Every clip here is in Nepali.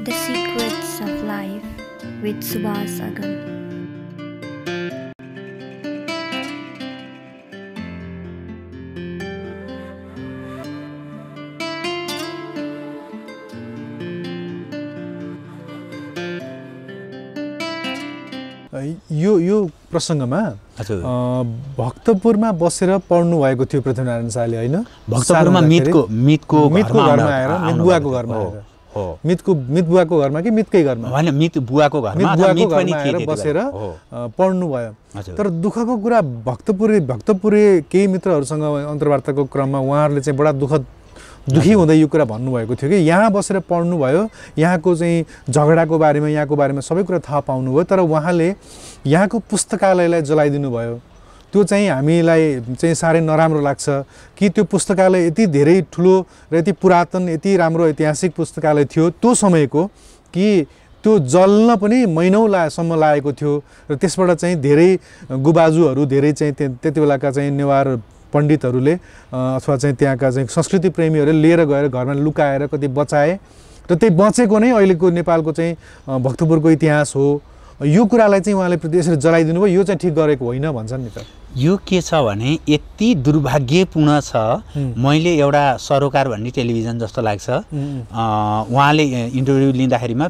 The Secrets of Life with Subhas Agam. यो प्रसङ्गमा भक्तपुरमा बसेर पढ्नु भएको थियो पृथ्वीनारायण शाहले हैन भक्तपुरमा मितको घरमा आएर मित बुवाको घरमा आएर मित बुवाको घरमा कि मितकै घरमा हैन मित बुवाको घरमा आएर बसेर पढ्नु भयो तर दुःखको कुरा भक्तपुरे केही मित्रहरूसँग अन्तर्वार्ताको क्रममा उहाँहरूले चाहिँ बडा दुखी हुँदै यो कुरा भन्नुभएको थियो कि यहाँ बसेर पढ्नुभयो यहाँको चाहिँ झगडाको बारेमा यहाँको बारेमा सबै कुरा थाहा पाउनुभयो तर उहाँले यहाँको पुस्तकालयलाई जलाइदिनु भयो त्यो चाहिँ हामीलाई चाहिँ साह्रै नराम्रो लाग्छ कि त्यो पुस्तकालय यति धेरै ठुलो र यति पुरातन यति राम्रो ऐतिहासिक पुस्तकालय थियो त्यो समयको कि त्यो जल्न पनि महिनौँसम्म लागेको थियो र त्यसबाट चाहिँ धेरै गुबाजुहरू धेरै चाहिँ त्यति बेलाका चाहिँ नेवार पण्डितहरूले अथवा चाहिँ त्यहाँका चाहिँ संस्कृति प्रेमीहरूले लिएर गएर घरमा लुकाएर कति बचाए र त्यही बचेको नै अहिलेको नेपालको चाहिँ भक्तपुरको इतिहास हो यो कुरालाई चाहिँ उहाँले यसरी जलाइदिनु भयो यो चाहिँ ठिक गरेको होइन भन्छन् नि त यो के छ भने यति दुर्भाग्यपूर्ण छ मैले एउटा सरोकार भन्ने टेलिभिजन जस्तो लाग्छ उहाँले इन्टरभ्यू लिँदाखेरिमा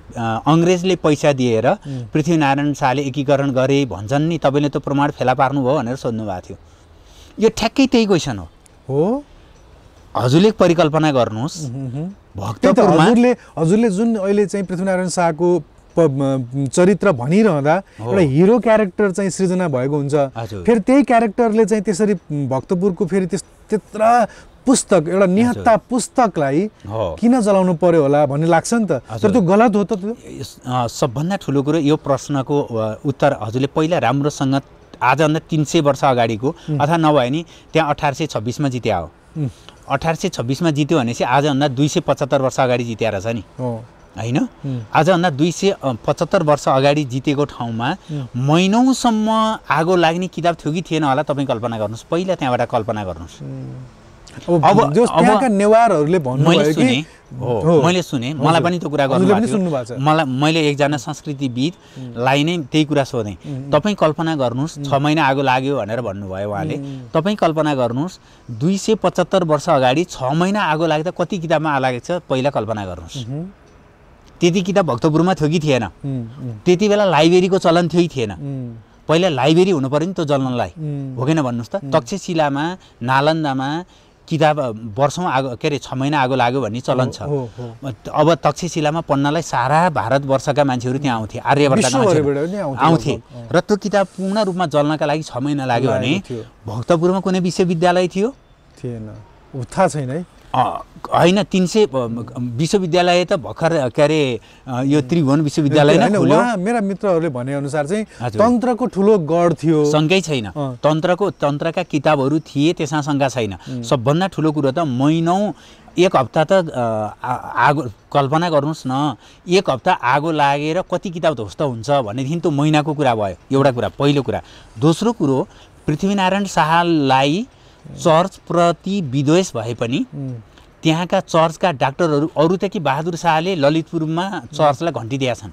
अंग्रेजले पैसा दिएर पृथ्वीनारायण शाहले एकीकरण गरे भन्छन् नि तपाईले त्यो प्रमाण फेला पार्नु भयो भनेर सोध्नु भएको थियो यो ठ्याक्कै त्यही क्वेसन हो हजुरले परिकल्पना गर्नुहोस् भक्तपुरमा हजुरले जुन अहिले चाहिँ पृथ्वीनारायण शाहको चरित्र भनिरहँदा एउटा हिरो क्यारेक्टर चाहिँ सृजना भएको हुन्छ फेरि त्यही क्यारेक्टरले चाहिँ त्यसरी भक्तपुरको फेरि त्यत्रा पुस्तक एउटा निहत्ता पुस्तकलाई किन जलाउनु पर्यो होला भन्ने लाग्छ नि त तर त्यो गलत हो त त्यो सबभन्दा ठुलो कुरो यो प्रश्नको उत्तर हजुरले पहिला राम्रोसँग आजभन्दा 300 वर्ष अगाडिको अथवा नभए नि त्यहाँ 1826 मा जित्या हो 1826 मा जित्यो भनेपछि आजभन्दा 275 वर्ष अगाडि जित्या रहेछ नि हैन आजभन्दा 275 वर्ष अगाडि जितेको ठाउँमा महिनौसम्म आगो लाग्ने किताब थियो कि थिएन होला तपाई कल्पना गर्नुस् पहिला त्यहाँबाट कल्पना गर्नुस् अब त्यहाँका नेवारहरूले भन्नुभयो कि मैले सुने मलाई पनि त्यो कुरा गर्नुभएको थियो मलाई मैले एकजना संस्कृतिविदलाई नै त्यही कुरा सोधेँ तपाई कल्पना गर्नुस् 6 महिना आगो लाग्यो भनेर भन्नुभयो उहाँले तपाई कल्पना गर्नुस् 275 वर्ष अगाडि 6 महिना आगो लाग्दा कति किताबमा आलागेको छ पहिला कल्पना गर्नुस् त्यति किताब भक्तपुरमा थियो कि थिएन त्यति बेला लाइब्रेरीको चलन थियो कि थिएन पहिला लाइब्रेरी हुनु पर्यो नि त्यो जल्नलाई हो किन भन्नुस् त तक्षशिलामा नालन्दामा किताब वर्षौं आगो के रे 6 महिना आगो लाग्यो भन्ने चलन छ अब तक्षशिलामा पढ्नलाई सारा भारतवर्षका मान्छेहरू त्यहाँ आउँथे आर्यवर्तका मान्छेहरू आउँथे र त्यो किताब पूर्ण रूपमा जल्नका लागि 6 महिना लाग्यो भने भक्तपुरमा कुनै विश्वविद्यालय थियो थिएन थाहा छैन है हैन 300 विश्वविद्यालय त भर्खर के अरे यो त्रिभुवन विश्वविद्यालय नै खुल्यो मेरा मित्रहरूले भने अनुसार चाहिँ तन्त्रको ठुलो गढ थियो शंकै छैन तन्त्रका किताबहरू थिए त्यसमा शंका छैन सबभन्दा ठुलो कुरा त महिनौं एक हप्ता त आगो कल्पना गर्नुस् न एक हप्ता आगो लागेर कति किताब ध्वस्त हुन्छ भनेदेखि त्यो महिनाको कुरा भयो एउटा कुरा पहिलो कुरा दोस्रो कुरो पृथ्वीनारायण शाहलाई चर्च प्रति विद्वेष भए पनि त्यहाँका चर्चका डाक्टरहरू अरु त कि बहादुर शाहले ललितपुरमा चर्चलाई घण्टी दिएका छन्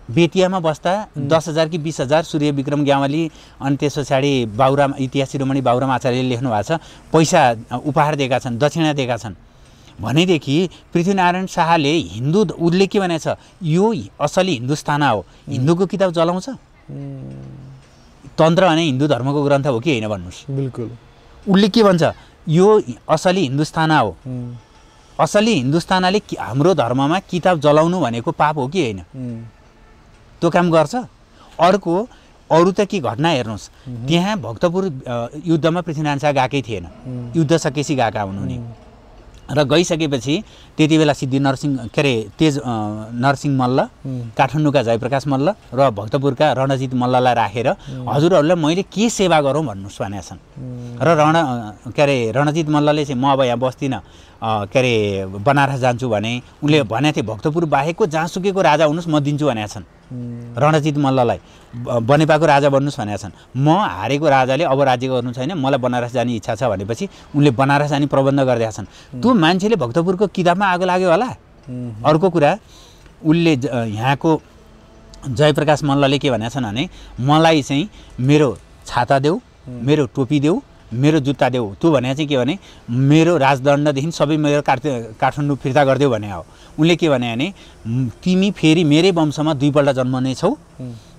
बेतियामा बस्दा 10,000 कि 20,000 सूर्य विक्रम ग्यावाली अनि त्यसपछि बाबुराम इतिहास शिरोमणि बाबुराम आचार्यले लेख्नु भएको छ पैसा उपहार दिएका छन् दक्षिणा दिएका छन् भनेदेखि पृथ्वीनारायण शाहले हिन्दू उल्लेख के भनेछ यो असली हिन्दुस्तान हो हिन्दूको किताब जलाउँछ तन्त्र भने हिन्दू धर्मको ग्रन्थ हो कि हैन भन्नुस् बिल्कुल उल्लेख के भन्छ यो असली हिन्दुस्तान हो असली हिन्दुस्तानले हाम्रो धर्ममा किताब जलाउनु भनेको पाप हो कि हैन त्यो काम गर्छ अर्को अरु त के घटना हेर्नुस् त्यहाँ भक्तपुर युद्धमा पृथ्वीनारायण शाह गएकै थिएन युद्ध सकेपछि गएका हुनु नि र गइसकेपछि त्यति बेला सिद्धि नरसिंह के रे तेज नरसिंह मल्ल काठमाडौँका जयप्रकाश मल्ल र भक्तपुरका रणजित मल्ललाई राखेर हजुरहरूलाई मैले के सेवा गरौँ भन्नुस् भनेका छन् र रणजित मल्लले चाहिँ म अब यहाँ बस्दिन के रे बनारस जान्छु भने उनले भनेथे भक्तपुर बाहेकको जहाँसुकैको राजा हुनुस् म दिन्छु भनेका छन् रणजित मल्ललाई बनेपाको राजा बन्नुस् भनेका छन् म हारेको राजाले अब राज्य गर्नु छैन मलाई बनारस जाने इच्छा छ भनेपछि उनले बनारस जाने प्रबन्ध गरिदिएका छन् त्यो मान्छेले भक्तपुरको किताबमा आगो लाग्यो होला अर्को कुरा उसले यहाँको जयप्रकाश मल्लले के भनेका छन् भने मलाई चाहिँ मेरो छाता देऊ, मेरो टोपी देऊ, मेरो जुत्ता देऊ। त्यो भने चाहिँ के भने मेरो राजदण्डदेखि सबै मेरो काठमाडौँ फिर्ता गरिदेऊ भने हो। उनले के भने तिमी फेरि मेरै वंशमा दुईपल्ट जन्मनेछौ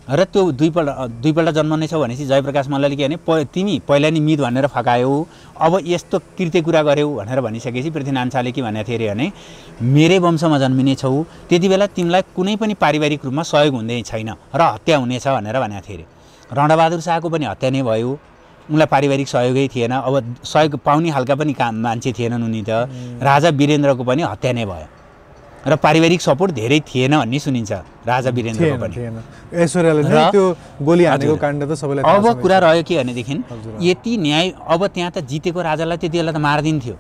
र त्यो दुईपल्ट जन्मनेछौ भनेपछि जयप्रकाश मल्लले के भने तिमी पहिला नि मित भनेर फकायौ, अब यस्तो कृत्य कुरा गर्यौ भनेर भनिसकेपछि पृथ्वीनारायण शाहले के भनेको थियो अरे भने मेरै वंशमा जन्मिनेछौ, त्यति बेला तिमीलाई कुनै पनि पारिवारिक रूपमा सहयोग हुँदै छैन र हत्या हुनेछ भनेर भनेको थियो अरे। रणबहादुर शाहको पनि हत्या नै भयो, उनलाई पारिवारिक सहयोगै थिएन, अब सहयोग पाउने खालका पनि मान्छे थिएनन् उनी त। राजा वीरेन्द्रको पनि हत्या नै भयो र पारिवारिक सपोर्ट धेरै थिएन भन्ने सुनिन्छ राजा वीरेन्द्रको पनि। ऐश्वर्याले नै त्यो गोली हानेको काण्ड त सबैलाई थाहा छ। अब कुरा रह्यो के भनेदेखि यति न्याय अब त्यहाँ त जितेको राजालाई त्यति बेला त मारिदिन्थ्यो,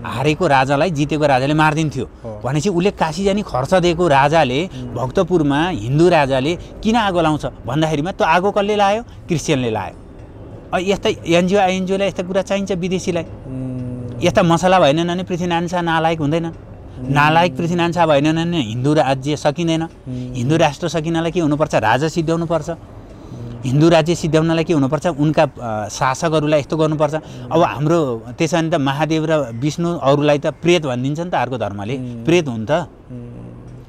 हारेको राजालाई जितेको राजाले मारिदिन्थ्यो भनेपछि उसले काशी जाने खर्च दिएको राजाले भक्तपुरमा हिन्दू राजाले किन आगो लाउँछ भन्दाखेरिमा त्यो आगो कसले लायो? क्रिस्चियनले लायो। यस्ता एनजिओ आइएनजिओलाई यस्ता कुरा चाहिन्छ विदेशीलाई। यस्ता मसला भएन भने पृथ्वीनारायण शाह नालायक हुँदैन, नालायक पृथ्वीनारायण शाह भएन भने हिन्दू राज्य सकिँदैन। हिन्दू राष्ट्र सकिनलाई के हुनुपर्छ? राजा सिद्ध्याउनुपर्छ। हिन्दू राज्य सिद्ध्याउनलाई के हुनुपर्छ? उनका शासकहरूलाई यस्तो गर्नुपर्छ। अब हाम्रो त्यसो भने त महादेव र विष्णु अरूलाई त प्रेत भनिदिन्छ नि त अर्को धर्मले, प्रेत हुन् त।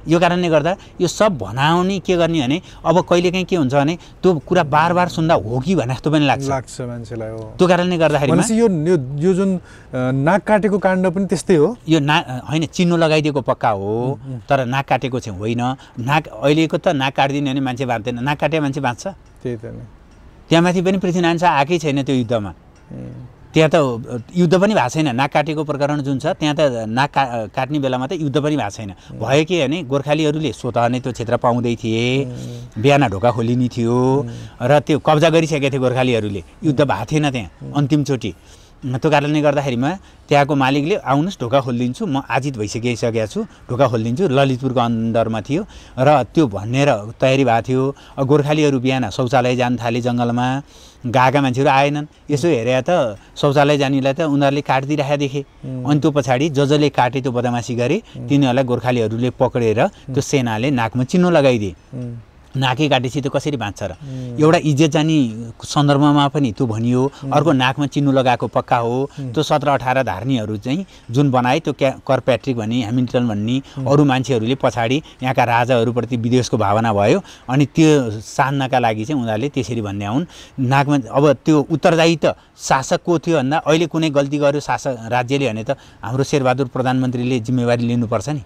यो कारणले गर्दा यो सब भनाउने के गर्ने भने अब कहिलेकाहीँ के हुन्छ भने त्यो कुरा बार बार सुन्दा हो कि भने जस्तो पनि लाग्छ मान्छेलाई। हो त्यो कारणले गर्दाखेरि यो जुन नाक काटेको काण्ड पनि त्यस्तै हो। यो होइन चिन्नु लगाइदिएको पक्का हो, तर नाक काटेको चाहिँ होइन। नाक अहिलेको त नाक काटिदिने भने मान्छे बाँच्दैन, नाक काटे मान्छे बाँच्छ? त्यही त नि। त्यहाँमाथि पनि पृथ्वीनारायण शाह आएकै छैन त्यो युद्धमा। त्यहाँ त युद्ध पनि भएको छैन। नाक काटेको प्रकरण जुन छ त्यहाँ त नाक काट्ने बेलामा त युद्ध पनि भएको छैन। भयो के भने गोर्खालीहरूले स्वतः नै त्यो क्षेत्र पाउँदै थिए, बिहान ढोका खोलिने थियो र त्यो कब्जा गरिसकेको थियो गोर्खालीहरूले। युद्ध भएको थिएन त्यहाँ अन्तिमचोटि। त्यो कारणले गर्दाखेरिमा त्यहाँको मालिकले आउनुहोस् ढोका खोलिदिन्छु, म आजित भइसकेको छु, ढोका खोलिदिन्छु। ललितपुरको अन्दरमा थियो र त्यो भनेर तयारी भएको थियो। गोर्खालीहरू बिहान शौचालय जान थाले जङ्गलमा, गएका मान्छेहरू आएनन्। यसो हेरे त शौचालय जानेलाई त उनीहरूले काटिदिइराखेका देखे। अनि त्यो पछाडि जसले काटे त्यो बदमासी गरे तिनीहरूलाई गोर्खालीहरूले पक्रेर त्यो सेनाले नाकमा चिन्नु लगाइदिए। नाकै काटेपछि त्यो कसरी बाँच्छ र? एउटा इज्जत जाने सन्दर्भमा पनि त्यो भनियो। अर्को नाकमा चिन्नु लगाएको पक्का हो। त्यो 17-18 धार्नीहरू चाहिँ जुन बनाए त्यो कर्पैट्रिक भन्ने ह्यामिल्टन भन्ने अरू मान्छेहरूले पछाडि यहाँका राजाहरूप्रति विदेशको भावना भयो अनि त्यो सान्नका लागि चाहिँ उनीहरूले त्यसरी भन्ने हुन्। नाकमा अब त्यो उत्तरदायी त शासक को थियो भन्दा अहिले कुनै गल्ती गर्यो शासक राज्यले भने त हाम्रो शेरबहादुर प्रधानमन्त्रीले जिम्मेवारी लिनुपर्छ नि।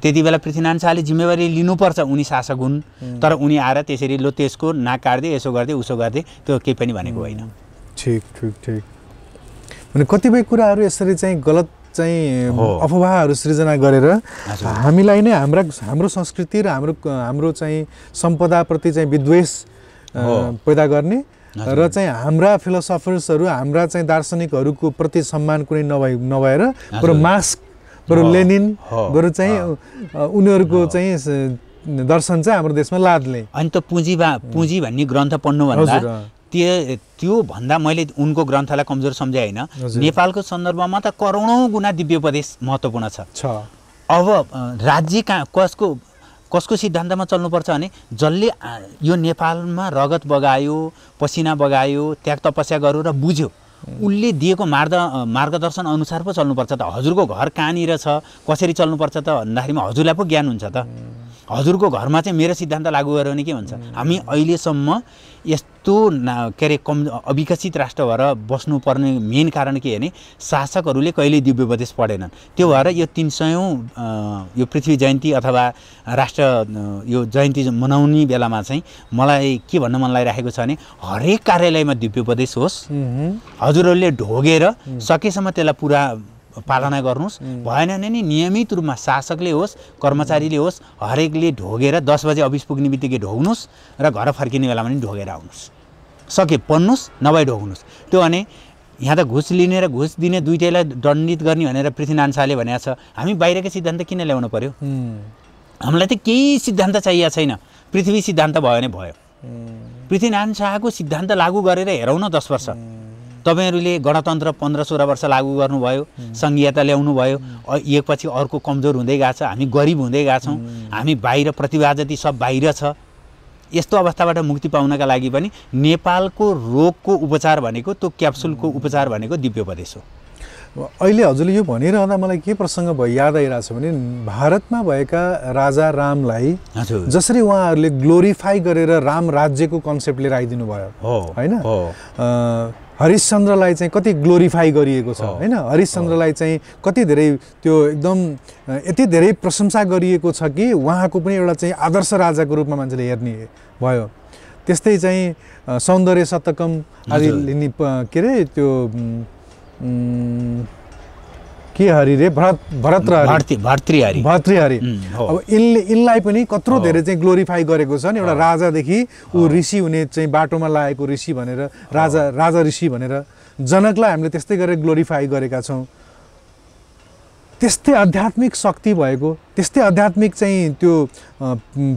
त्यति बेला पृथ्वीनारायण शाहले जिम्मेवारी लिनुपर्छ, उनी शासक हुन्। तर उनी आएर त्यसरी लो त्यसको नाक काट्दै यसो गर्दै उसो गर्दै त्यो केही पनि भनेको होइन। ठिक ठिक ठिक। भने कतिपय कुराहरू यसरी चाहिँ गलत चाहिँ अफवाहहरू सृजना गरेर हामीलाई नै हाम्रो संस्कृति र हाम्रो चाहिँ सम्पदाप्रति चाहिँ विद्वेष पैदा गर्ने र चाहिँ हाम्रा फिलोसफर्सहरू हाम्रा चाहिँ दार्शनिकहरूको प्रति सम्मान कुनै नभएर बरु मार्क्स बरु लेनिन बरु चाहिँ उनीहरूको चाहिँ दर्शन चाहिँ हाम्रो देशमा लादले। अनि त पुँजी भन्ने ग्रन्थ पढ्नु भन्दा त्यो भन्दा मैले उनको ग्रन्थलाई कमजोर सम्झे होइन। नेपालको सन्दर्भमा त करोडौँ गुणा दिव्योपदेश महत्त्वपूर्ण छ। अब राज्य कसको सिद्धान्तमा चल्नुपर्छ भने जसले यो नेपालमा रगत बगायो, पसिना बगायो, त्याग तपस्या गर्यो र बुझ्यो उसले दिएको मार्गदर्शन अनुसार पो चल्नुपर्छ त। हजुरको घर कहाँनिर छ, कसरी चल्नुपर्छ त भन्दाखेरिमा हजुरलाई पो ज्ञान हुन्छ त। हजुरको घरमा चाहिँ मेरो सिद्धान्त लागू गर्यो भने के हुन्छ? हामी अहिलेसम्म यस्तो के अरे अविकसित राष्ट्र भएर बस्नुपर्ने मेन कारण के भने शासकहरूले कहिले दिव्योपदेश पढेनन्। त्यो भएर यो 300औं यो पृथ्वी जयन्ती अथवा राष्ट्र यो जयन्ती मनाउने बेलामा चाहिँ मलाई के भन्न मन लागिरहेको छ भने हरेक कार्यालयमा दिव्योपदेश होस्, हजुरहरूले ढोगेर सकेसम्म त्यसलाई पुरा पालना गर्नुहोस्। भएन भने नि नियमित रूपमा शासकले होस् कर्मचारीले होस् हरेकले ढोगेर 10 बजे अफिस पुग्ने बित्तिकै ढोग्नुहोस् र घर फर्किने बेलामा पनि ढोगेर आउनुहोस्। सके पढ्नुहोस् नभए ढोग्नुहोस्। त्यो भने यहाँ त घुस लिने र घुस दिने दुईटैलाई दण्डित गर्ने भनेर पृथ्वीनारायण शाहले भनेको छ। हामी बाहिरकै सिद्धान्त किन ल्याउनु पर्यो? हामीलाई त केही सिद्धान्त चाहिएको छैन, पृथ्वी सिद्धान्त भयो भने भयो। पृथ्वीनारायण शाहको सिद्धान्त लागू गरेर हेरौँ न 10 वर्ष तपाईहरुले गणतन्त्र 15-16 वर्ष लागू गर्नुभयो, संघीयता ल्याउनु भयो, एकपछि अर्को कमजोर हुँदै गएको छ, हामी गरिब हुँदै गएको छौं, हामी बाहिर प्रतिभा जति सब बाहिर छ। यस्तो अवस्थाबाट मुक्ति पाउनका लागि पनि नेपालको रोगको उपचार भनेको त्यो क्याप्सुलको उपचार भनेको दिव्योपदेश हो। अहिले हजुरले यो भनिरहँदा मलाई के प्रसङ्ग याद आइरहेको छ भने भारतमा भएका राजा रामलाई जसरी उहाँहरूले ग्लोरिफाई गरेर राम राज्यको कन्सेप्ट लिएर आइदिनु भयो हैन, हरिश्चन्द्रलाई चाहिँ कति ग्लोरिफाई गरिएको छ हैन, हरिश्चन्द्रलाई चाहिँ कति धेरै त्यो एकदम यति धेरै प्रशंसा गरिएको छ कि उहाँको पनि एउटा चाहिँ आदर्श राजाको रूपमा मान्छेले हेर्ने भयो। त्यस्तै चाहिँ सौन्दर्य शतकम आदि के अरे त्यो के हरि रे भर्तृहरि अब यिनलाई पनि कत्रो धेरै चाहिँ ग्लोरिफाई गरेको छ नि। एउटा राजादेखि ऊ ऋषि हुने चाहिँ बाटोमा लागेको ऋषि भनेर राजा ऋषि भनेर जनकलाई हामीले त्यस्तै गरेर ग्लोरिफाई गरेका छौँ। त्यस्तै आध्यात्मिक शक्ति भएको, त्यस्तै आध्यात्मिक चाहिँ त्यो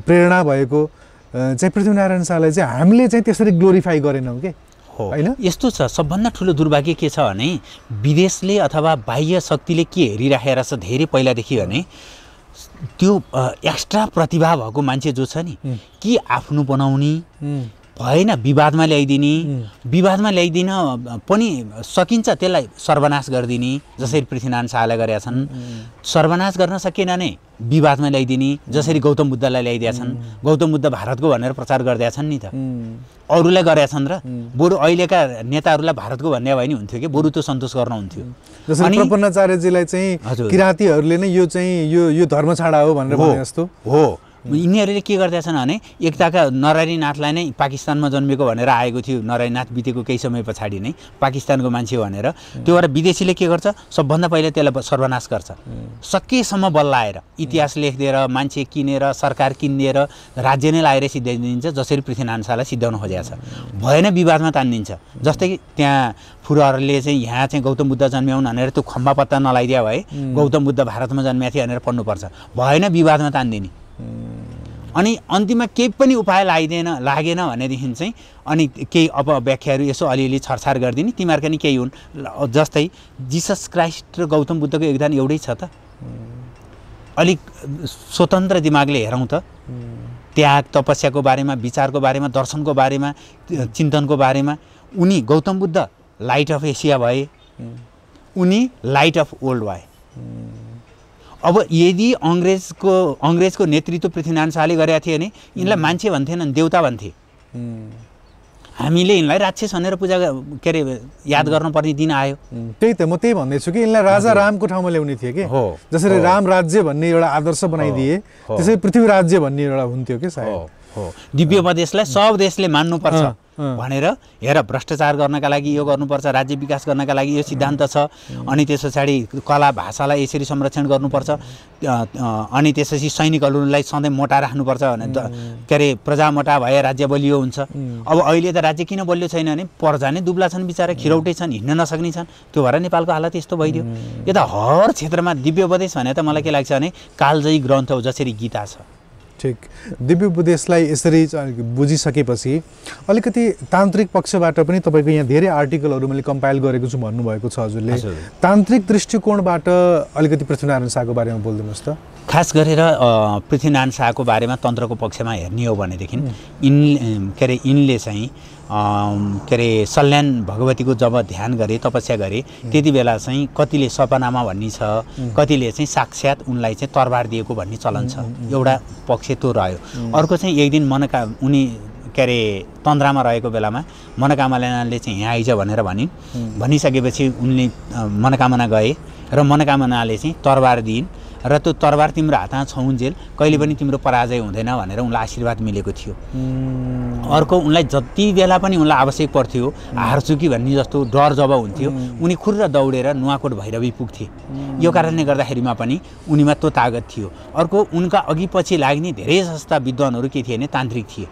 प्रेरणा भएको चाहिँ पृथ्वीनारायण शाहलाई चाहिँ हामीले चाहिँ त्यसरी ग्लोरिफाई गरेनौँ के हैन। यस्तो छ, सबभन्दा ठुलो दुर्भाग्य के छ भने विदेशले अथवा बाह्य शक्तिले के हेरिराखेर छ धेरै पहिलादेखि भने त्यो एक्स्ट्रा प्रतिभा भएको मान्छे जो छ नि कि आफ्नो बनाउने भएन, विवादमा ल्याइदिन पनि सकिन्छ, त्यसलाई सर्वनाश गरिदिने जसरी पृथ्वीनारायण शाहले गरेका छन्। सर्वनाश गर्न सकेन नै विवादमा ल्याइदिने जसरी गौतम बुद्धलाई ल्याइदिएका छन्। गौतम बुद्ध भारतको भनेर प्रचार गर्दै छन् नि त, अरूलाई गरेका छन् र बरु अहिलेका नेताहरूलाई भारतको भन्ने भए नि हुन्थ्यो कि बरु त्यो सन्तोष गर्न हुन्थ्यो। जसरी प्रपन्नाचार्यजीलाई चाहिँ किराँतीहरूले नै यो चाहिँ यो धर्म छाडा हो भनेर भने जस्तो हो। यिनीहरूले के गर्दैछन् भने एकताका नरहरिनाथलाई नै पाकिस्तानमा जन्मेको भनेर आएको थियो, नरहरिनाथ बितेको केही समय पछाडि नै पाकिस्तानको मान्छे भनेर त्यो भएर विदेशीले के गर्छ सबभन्दा पहिला त्यसलाई सर्वनाश गर्छ। सकेसम्म बल्लाएर इतिहास लेखिदिएर मान्छे किनेर सरकार किनिदिएर राज्य नै लाएर सिद्धाइदिन्छ जसरी पृथ्वीनारायण शाहलाई सिद्धाउन खोजेको छ। भएन विवादमा तानिदिन्छ। जस्तै त्यहाँ फुरहरूले चाहिँ यहाँ चाहिँ गौतम बुद्ध जन्म्याउन् भनेर त्यो खम्बा पत्ता नलाइदिया भए गौतम बुद्ध भारतमा जन्मेको थियो भनेर पढ्नुपर्छ, भएन विवादमा तानिदिने। अनि अन्तिममा केही पनि उपाय लागेन भनेदेखि चाहिँ अनि केही अपव्याख्याहरू यसो अलिअलि छरछार गरिदिने, तिमीहरूका नि केही हुन्। जस्तै जिसस क्राइस्ट र गौतम बुद्धको योगदान एउटै छ त। अलिक स्वतन्त्र दिमागले हेरौँ त, त्याग तपस्याको बारेमा, विचारको बारेमा, दर्शनको बारेमा, चिन्तनको बारेमा। उनी Gautam Buddha light of Asia भए, उनी लाइट अफ वर्ल्ड भए। अब यदि अङ्ग्रेजको नेतृत्व पृथ्वीनारायण शाहले गरेका थिए भने यिनलाई मान्छे भन्थेनन्, देवता भन्थे। हामीले यिनलाई राक्षस भनेर पूजा के अरे याद गर्नुपर्ने दिन आयो। त्यही त म त्यही भन्दैछु कि यिनलाई राजा रामको ठाउँमा ल्याउने थियो कि जसरी राम राज्य भन्ने एउटा आदर्श बनाइदिए त्यसरी पृथ्वी राज्य भन्ने एउटा हुन्थ्यो कि सायद। दिव्योपदेशलाई सब देशले मान्नुपर्छ भनेर हेर भ्रष्टाचार गर्नका लागि यो गर्नुपर्छ, राज्य विकास गर्नका लागि यो सिद्धान्त छ, अनि त्यस पछाडि कला भाषालाई यसरी संरक्षण गर्नुपर्छ, अनि त्यसपछि सैनिकहरूलाई सधैँ मोटा राख्नुपर्छ भने के अरे प्रजा मोटा भए राज्य बलियो हुन्छ। अब अहिले त राज्य किन बलियो छैन भने प्रजा नै दुब्ला छन्, बिचरा खिरौटे छन्, हिँड्न नसक्ने छन्। त्यो भएर नेपालको हालत यस्तो भइदियो। यो त हर क्षेत्रमा दिव्योपदेश भने त मलाई के लाग्छ भने कालजयी ग्रन्थ हो जसरी गीता छ। ठिक, दिव्योपदेशलाई यसरी बुझिसकेपछि अलिकति तान्त्रिक पक्षबाट पनि तपाईँको यहाँ धेरै आर्टिकलहरू मैले कम्पाइल गरेको छु भन्नुभएको छ हजुरले। तान्त्रिक दृष्टिकोणबाट अलिकति पृथ्वीनारायण शाहको बारेमा बोलिदिनुहोस् त। खास गरेर पृथ्वीनारायण शाहको बारेमा तन्त्रको पक्षमा हेर्ने हो भनेदेखि यिनले चाहिँ के अरे सल्यान भगवतीको जब ध्यान गरे, तपस्या गरे, त्यति बेला चाहिँ कतिले सपनामा भन्ने छ, कतिले चाहिँ साक्षात उनलाई चाहिँ तरबार दिएको भन्ने चलन छ। एउटा पक्ष त्यो रह्यो। अर्को चाहिँ एक दिन उनी के अरे तन्द्रामा रहेको बेलामा मनोकामनाले चाहिँ यहाँ आइज भनेर भनिसकेपछि उनले मनोकामना गए र मनोकामनाले चाहिँ तरबार दिइन् र त्यो तरबार तिम्रो हातमा छौन्जेल कहिले पनि तिम्रो पराजय हुँदैन भनेर उनलाई आशीर्वाद मिलेको थियो। अर्को उनलाई जति बेला पनि उनलाई आवश्यक पर्थ्यो, हार्छु कि भन्ने जस्तो डर जब हुन्थ्यो, उनी खुर्र दौडेर नुवाकोट भैरवी पुग्थे। यो कारणले गर्दाखेरिमा पनि उनीमा त्यो तागत थियो। अर्को उनका अघि पछि लाग्ने धेरै जस्ता विद्वानहरू के थिए भने तान्त्रिक थिए,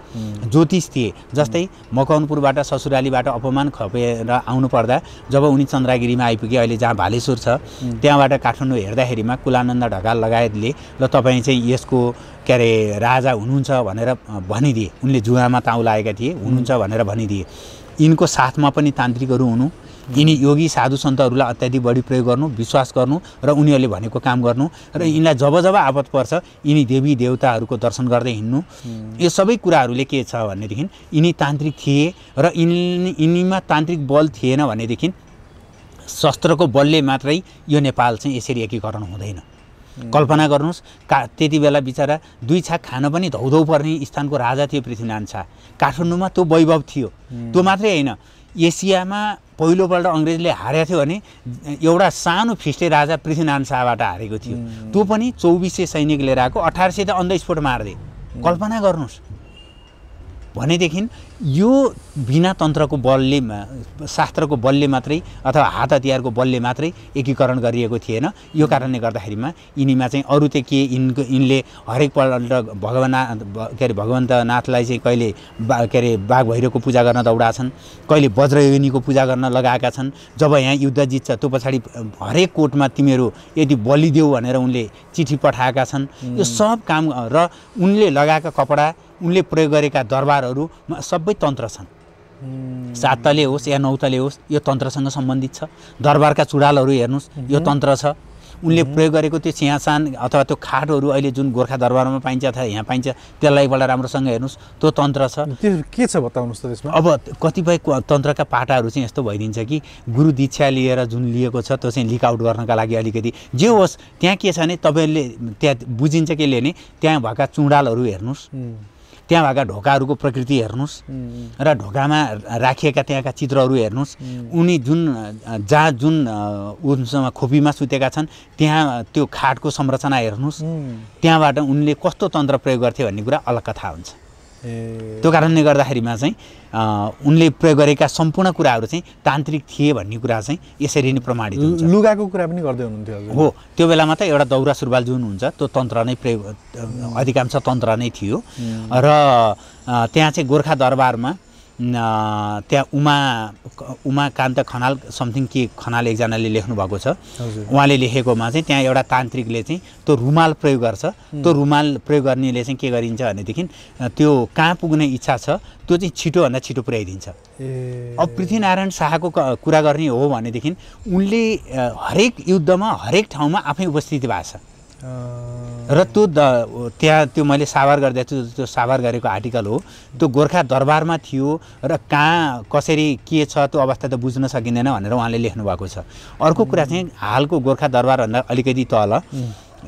ज्योतिष थिए। जस्तै मकवानपुरबाट ससुरालीबाट अपमान खपेर आउनु पर्दा जब उनी चन्द्रगिरीमा आइपुगे, अहिले जहाँ भालेश्वर छ त्यहाँबाट काठमाडौँ हेर्दाखेरिमा कुलानन्द ढकाल लगायतले ल तपाईँ चाहिँ यसको के अरे राजा हुनुहुन्छ भनेर भनिदिए। उनले जुवामा ताउ लागेका थिए, हुनुहुन्छ भनेर भनिदिए। यिनको साथमा पनि तान्त्रिकहरू हुनु यिनी योगी साधु सन्तहरूलाई अत्याधिक बढी प्रयोग गर्नु, विश्वास गर्नु र उनीहरूले भनेको काम गर्नु र यिनलाई जब जब आपत पर्छ यिनी देवी देवताहरूको दर्शन गर्दै हिँड्नु, यो सबै कुराहरूले के छ भनेदेखि यिनी तान्त्रिक थिए र यिनीमा तान्त्रिक बल थिएन भनेदेखि शस्त्रको बलले मात्रै यो नेपाल चाहिँ यसरी एकीकरण हुँदैन। कल्पना गर्नुहोस्, त्यति बेला बिचरा 2 छाक खान पनि धौधौ पर्ने स्थानको राजा थियो पृथ्वीनारायण शाह। काठमाडौँमा त्यो वैभव थियो। त्यो मात्रै होइन, एसियामा पहिलोपल्ट अङ्ग्रेजले हारेको थियो भने एउटा सानो फिस्टे राजा पृथ्वीनारायण शाहबाट हारेको थियो। त्यो पनि 2400 सैनिक लिएर आएको, 1800 त अन द स्पोट मारिदिए। कल्पना गर्नुहोस्। भनेदेखि यो बिना तन्त्रको बलले, शास्त्रको बलले मात्रै अथवा हात हतियारको बलले मात्रै एकीकरण गरिएको थिएन। यो कारणले गर्दाखेरिमा यिनीमा चाहिँ अरू त के, यिनले हरेकपल्ट भगवन्तनाथलाई चाहिँ कहिले बाघ भैरवको पूजा गर्न दौडाछन्, कहिले वज्रयोनिको पूजा गर्न लगाएका छन्। जब यहाँ युद्ध जित्छ त्यो पछाडि हरेक कोर्टमा तिमीहरू यदि बलिदेऊ भनेर उनले चिठी पठाएका छन्। यो सब काम र उनले लगाएका कपडा, उनले प्रयोग गरेका दरबारहरू सबै तन्त्र छन्। 7 तले होस् या 9 तले होस्, यो तन्त्रसँग सम्बन्धित छ। दरबारका चुडालहरू हेर्नुहोस्, यो तन्त्र छ। उनले प्रयोग गरेको त्यो सिंहासन अथवा त्यो खाटहरू अहिले जुन गोर्खा दरबारमा पाइन्छ अथवा यहाँ पाइन्छ, त्यसलाई एकपल्ट राम्रोसँग हेर्नुहोस्, त्यो तन्त्र छ। त्यो के छ बताउनुहोस् त त्यसमा। अब कतिपय तन्त्रका पाटाहरू चाहिँ यस्तो भइदिन्छ कि गुरु दीक्षा लिएर जुन लिएको छ त्यो चाहिँ लिक आउट गर्नका लागि अलिकति जे होस्, त्यहाँ के छ भने तपाईँले त्यहाँ बुझिन्छ के लिने, त्यहाँ भएका चुडालहरू हेर्नुहोस्, त्यहाँ भएका ढोकाहरूको प्रकृति हेर्नुहोस् र ढोकामा राखिएका त्यहाँका चित्रहरू हेर्नुहोस्। उनी जहाँ जुन उनसँग खोपीमा सुतेका छन् त्यहाँ त्यो खाटको संरचना हेर्नुहोस्। त्यहाँबाट उनले कस्तो तन्त्र प्रयोग गर्थे भन्ने कुरा अलग थाहा हुन्छ। त्यो कारणले गर्दाखेरिमा चाहिँ उनले प्रयोग गरेका सम्पूर्ण कुराहरू चाहिँ तान्त्रिक थिए भन्ने कुरा चाहिँ यसरी नै प्रमाणित हुन्छ। लुगाको कुरा पनि गर्दै हुनुहुन्थ्यो हजुर। हो, त्यो बेलामा त एउटा दौरा सुरुवाल जुन हुन्छ त्यो तन्त्र नै प्रयोग, अधिकांश तन्त्र नै थियो। र त्यहाँ चाहिँ गोर्खा दरबारमा त्यहाँ उमाकान्त खनाल समथिङ के खनाल एकजनाले लेख्नु भएको छ। उहाँले लेखेकोमा चाहिँ त्यहाँ एउटा तान्त्रिकले चाहिँ त्यो रुमाल प्रयोग गर्छ। त्यो रुमाल प्रयोग गर्नेले चाहिँ के गरिन्छ भनेदेखि त्यो कहाँ पुग्ने इच्छा छ त्यो चाहिँ छिटोभन्दा छिटो पुर्याइदिन्छ। अब पृथ्वीनारायण शाहको कुरा गर्ने हो भनेदेखि उनले हरेक युद्धमा हरेक ठाउँमा आफै उपस्थिति भएको छ। र त्यहाँ त्यो मैले साभार गरिदिएको छु, त्यो साभार गरेको आर्टिकल हो। त्यो गोर्खा दरबारमा थियो र कहाँ कसरी के छ त्यो अवस्था त बुझ्न सकिँदैन भनेर उहाँले लेख्नु भएको छ। अर्को कुरा चाहिँ हालको गोर्खा दरबारभन्दा अलिकति तल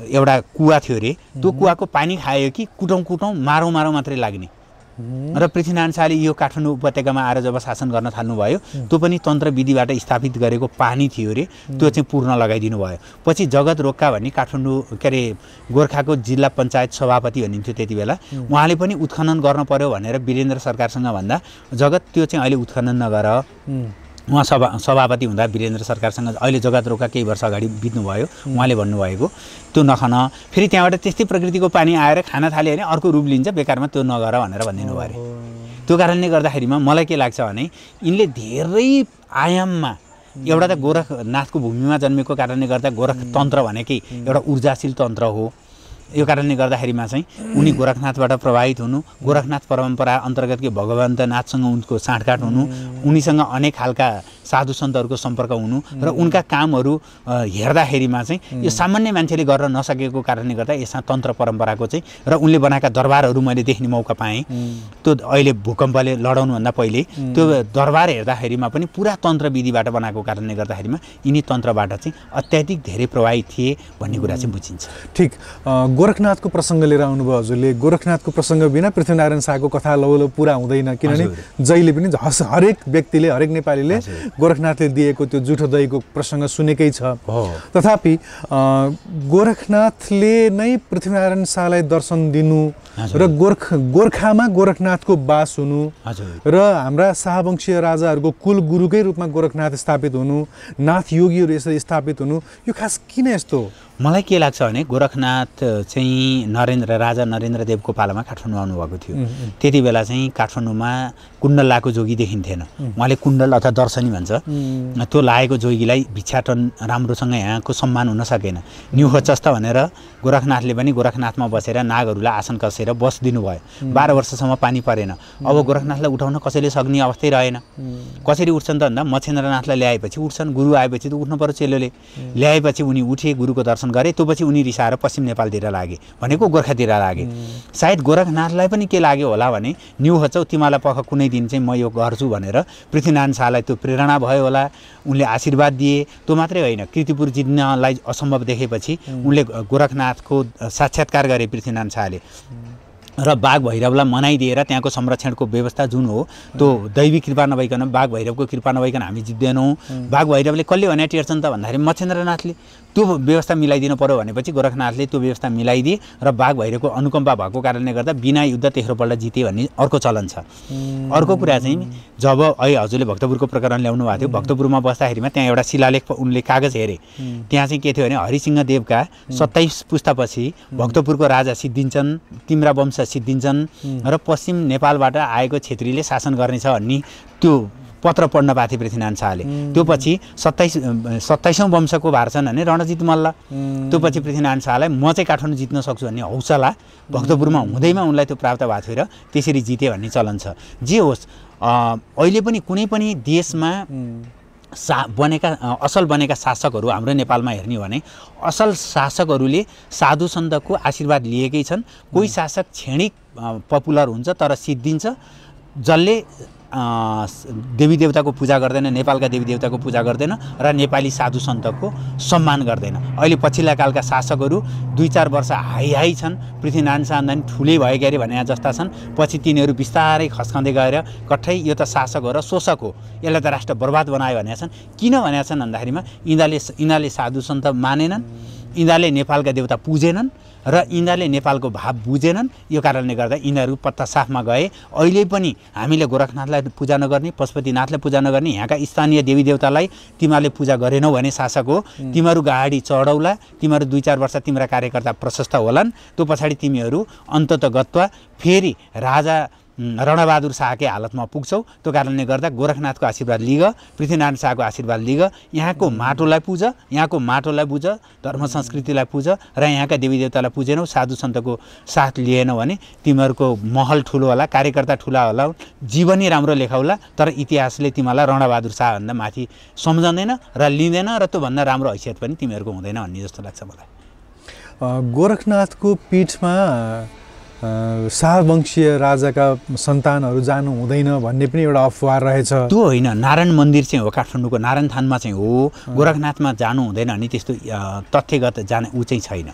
एउटा कुवा थियो अरे, त्यो कुवाको पानी खायो कि कुटौँ मारौँ मात्रै लाग्ने। र पृथ्वीनारायण शाहले यो काठमाडौँ उपत्यकामा आएर जब शासन गर्न थाल्नुभयो त्यो पनि तन्त्र विधिबाट स्थापित गरेको पानी थियो अरे, त्यो चाहिँ पूर्ण लगाइदिनु भयो। पछि जगत रोक्का भन्ने काठमाडौँ गोर्खाको जिल्ला पञ्चायत सभापति हुनुहुन्थ्यो त्यति बेला, उहाँले पनि उत्खनन गर्न पर्यो भनेर वीरेन्द्र सरकारसँग भन्दा जगत त्यो चाहिँ अहिले उत्खनन नगर, उहाँ सभापति हुँदा वीरेन्द्र सरकारसँग अहिले जगत रोका केही वर्ष अगाडि बित्नुभयो, उहाँले भन्नुभएको त्यो नखान, फेरि त्यहाँबाट त्यस्तै प्रकृतिको पानी आएर खान थाल्यो भने अर्को रूप लिन्छ, बेकारमा त्यो नगर भनेर भनिदिनु भयो अरे। त्यो कारणले गर्दाखेरिमा मलाई के लाग्छ भने यिनले धेरै आयाममा, एउटा त गोरखनाथको भूमिमा जन्मेको कारणले गर्दा गोरख तन्त्र भनेकै एउटा ऊर्जाशील तन्त्र हो। यो कारणले गर्दाखेरिमा चाहिँ उनी गोरखनाथबाट प्रभावित हुनु, गोरखनाथ परम्परा अन्तर्गतकै भगवन्तनाथसँग उनको साँठगाँठ हुनु, उनीसँग अनेक खालका साधु सन्तहरूको सम्पर्क हुनु र उनका कामहरू हेर्दाखेरिमा चाहिँ यो सामान्य मान्छेले गर्न नसकेको कारणले गर्दा यसमा तन्त्र परम्पराको चाहिँ र उनले बनाएका दरबारहरू मैले देख्ने मौका पाएँ। त्यो अहिले भूकम्पले लडाउनुभन्दा पहिले त्यो दरबार हेर्दाखेरिमा पनि पुरा तन्त्र विधिबाट बनाएको कारणले गर्दाखेरिमा यिनी तन्त्रबाट चाहिँ अत्याधिक धेरै प्रभावित थिए भन्ने कुरा चाहिँ बुझिन्छ। ठिक, गोरखनाथको प्रसङ्ग लिएर आउनुभयो हजुरले। गोरखनाथको प्रसङ्ग बिना पृथ्वीनारायण शाहको कथा लौलो पुरा हुँदैन, किनभने जहिले पनि हरेक व्यक्तिले, हरेक नेपालीले गोरखनाथले दिएको त्यो जुठो दहीको प्रसङ्ग सुनेकै छ। तथापि गोरखनाथले नै पृथ्वीनारायण शाहलाई दर्शन दिनु र गोर्खामा गोरखनाथको बास हुनु र हाम्रा शाहवंशीय राजाहरूको कुल गुरुकै रूपमा गोरखनाथ स्थापित हुनु, नाथ योगीहरू यसरी स्थापित हुनु, यो खास किन यस्तो मलाई के लाग्छ भने गोरखनाथ चाहिँ राजा नरेन्द्रदेवको पालामा काठमाडौँ आउनुभएको थियो। त्यति बेला चाहिँ काठमाडौँमा कुण्डलाको जोगी देखिन्थेन। उहाँले कुण्डल अथवा दर्शनी भन्छ, त्यो लागेको जोगीलाई भिक्षाटन राम्रोसँग यहाँको सम्मान हुन सकेन। न्यु खोचस्त भनेर गोरखनाथले पनि गोरखनाथमा बसेर नागहरूलाई आसन कसेर बसिदिनु भयो। 12 वर्षसम्म पानी परेन। अब गोरखनाथलाई उठाउन कसैले सक्ने अवस्थै रहेन। कसरी उठ्छन् त भन्दा मच्छेन्द्रनाथलाई ल्याएपछि उठ्छन्, गुरु आएपछि त उठ्नु पर्यो चेलोले। ल्याएपछि उनी उठे, गुरुको दर्शन गरे, त्यो पछि उनी रिसाएर पश्चिम नेपालतिर लागे, भनेको गोर्खातिर लागे। सायद गोरखनाथलाई पनि के लाग्यो होला भने न्यु खोचौ तिमीलाई पख कुनै दिन चाहिँ म यो गर्छु भनेर पृथ्वीनारायण शाहलाई त्यो प्रेरणा भयो होला। उनले आशीर्वाद दिए। त्यो मात्रै होइन, कीर्तिपुर जित्नलाई असम्भव देखेपछि उनले गोरखनाथको साक्षात्कार गरे पृथ्वीनारायण शाहले र बाघ भैरवलाई मनाइदिएर त्यहाँको संरक्षणको व्यवस्था जुन हो त्यो दैवी कृपा नभइकन, बाघ भैरवको कृपा नभइकन हामी जित्दैनौँ। बाघ भैरवले कसले भने टेर्छन् त भन्दाखेरि मच्छेन्द्रनाथले त्यो व्यवस्था मिलाइदिनु पर्यो भनेपछि गोरखनाथले त्यो व्यवस्था मिलाइदिए र बाघ भैरवको अनुकम्पा भएको कारणले गर्दा बिना युद्ध तेस्रोपल्ट जिते भन्ने अर्को चलन छ। अर्को कुरा चाहिँ जब हजुरले भक्तपुरको प्रकरण ल्याउनु भएको थियो, भक्तपुरमा बस्दाखेरिमा त्यहाँ एउटा शिलालेख उनले कागज हेरे। त्यहाँ चाहिँ के थियो भने हरिसिंह देवका 27 पुस्तापछि भक्तपुरको राजा सिद्धिन्छन्, तिम्रा वंश सिद्धिन्छन् र पश्चिम नेपालबाट आएको क्षेत्रीले शासन गर्नेछ भन्ने त्यो पत्र पढ्न पाएको थियो पृथ्वीनारायण शाहले। त्यो पछि 27औं वंशको भार छन् भने रणजित मल्ल। त्यो पछि पृथ्वीनारायण शाहलाई म चाहिँ काठमाडौँ जित्न सक्छु भन्ने हौसला भक्तपुरमा हुँदैमा उनलाई त्यो प्राप्त भएको थियो र त्यसरी जिते भन्ने चलन छ। जे होस्, अहिले पनि कुनै पनि देशमा असल बनेका शासकहरू हाम्रो नेपालमा हेर्ने हो भने असल शासकहरूले साधु सन्तको आशीर्वाद लिएकै छन्। कोही शासक क्षणिक पपुलर हुन्छ तर सिद्धिन्छ। जसले देवी देवताको पूजा गर्दैन, नेपालका देवी देवताको पूजा गर्दैन र नेपाली साधु सन्तको सम्मान गर्दैन। अहिले पछिल्ला कालका शासकहरू 2-4 वर्ष हाई छन्, पृथ्वीनारायण शाह ठुलै भयो क्यारे भने जस्ता छन्। पछि तिनीहरू बिस्तारै खस्कँदै गएर कठै यो त शासक हो र शोषक हो, यसलाई त राष्ट्र बर्बाद बनायो भनेका छन्। किन भनेका छन् भन्दाखेरिमा यिनीहरूले साधु सन्त मानेनन्, यिनीहरूले नेपालका देवता पुजेनन् र यिनीहरूले नेपालको भाव बुझेनन्। यो कारणले गर्दा यिनीहरू पत्ता साफमा गए। अहिले पनि हामीले गोरखनाथलाई पूजा नगर्ने, पशुपतिनाथलाई पूजा नगर्ने, यहाँका स्थानीय देवी देवतालाई तिमीहरूले पूजा गरेनौ भने शासक हो, तिमीहरू गाडी चढौला, तिमीहरू 2-4 वर्ष तिम्रा कार्यकर्ता प्रशस्त होलान्। त्यो पछाडि तिमीहरू अन्ततगत्वा फेरि राजा रणबहादुर शाहकै हालतमा पुग्छौ। त्यो कारणले गर्दा गोरखनाथको आशीर्वाद लिग, पृथ्वीनारायण शाहको आशीर्वाद लिग, यहाँको माटोलाई पूज, यहाँको माटोलाई बुझ, धर्म संस्कृतिलाई पूज र यहाँका देवी देवतालाई पुजेनौ, साधु सन्तको साथ लिएनौ भने तिमीहरूको महल ठुलो होला, कार्यकर्ता ठुला होला, जीवनै राम्रो लेखाउला, तर इतिहासले तिमीलाई रणबहादुर शाहभन्दा माथि सम्झँदैन र लिँदैन र त्योभन्दा राम्रो हैसियत पनि तिमीहरूको हुँदैन भन्ने जस्तो लाग्छ मलाई। गोरखनाथको पीठमा शाहवंशीय राजाका सन्तानहरू जानु हुँदैन भन्ने पनि एउटा अफवाह रहेछ। त्यो होइन, नारायण मन्दिर चाहिँ हो काठमाडौँको, नारायण थानमा चाहिँ हो। गोरखनाथमा जानु हुँदैन भने त्यस्तो तथ्यगत जाने ऊ चाहिँ छैन।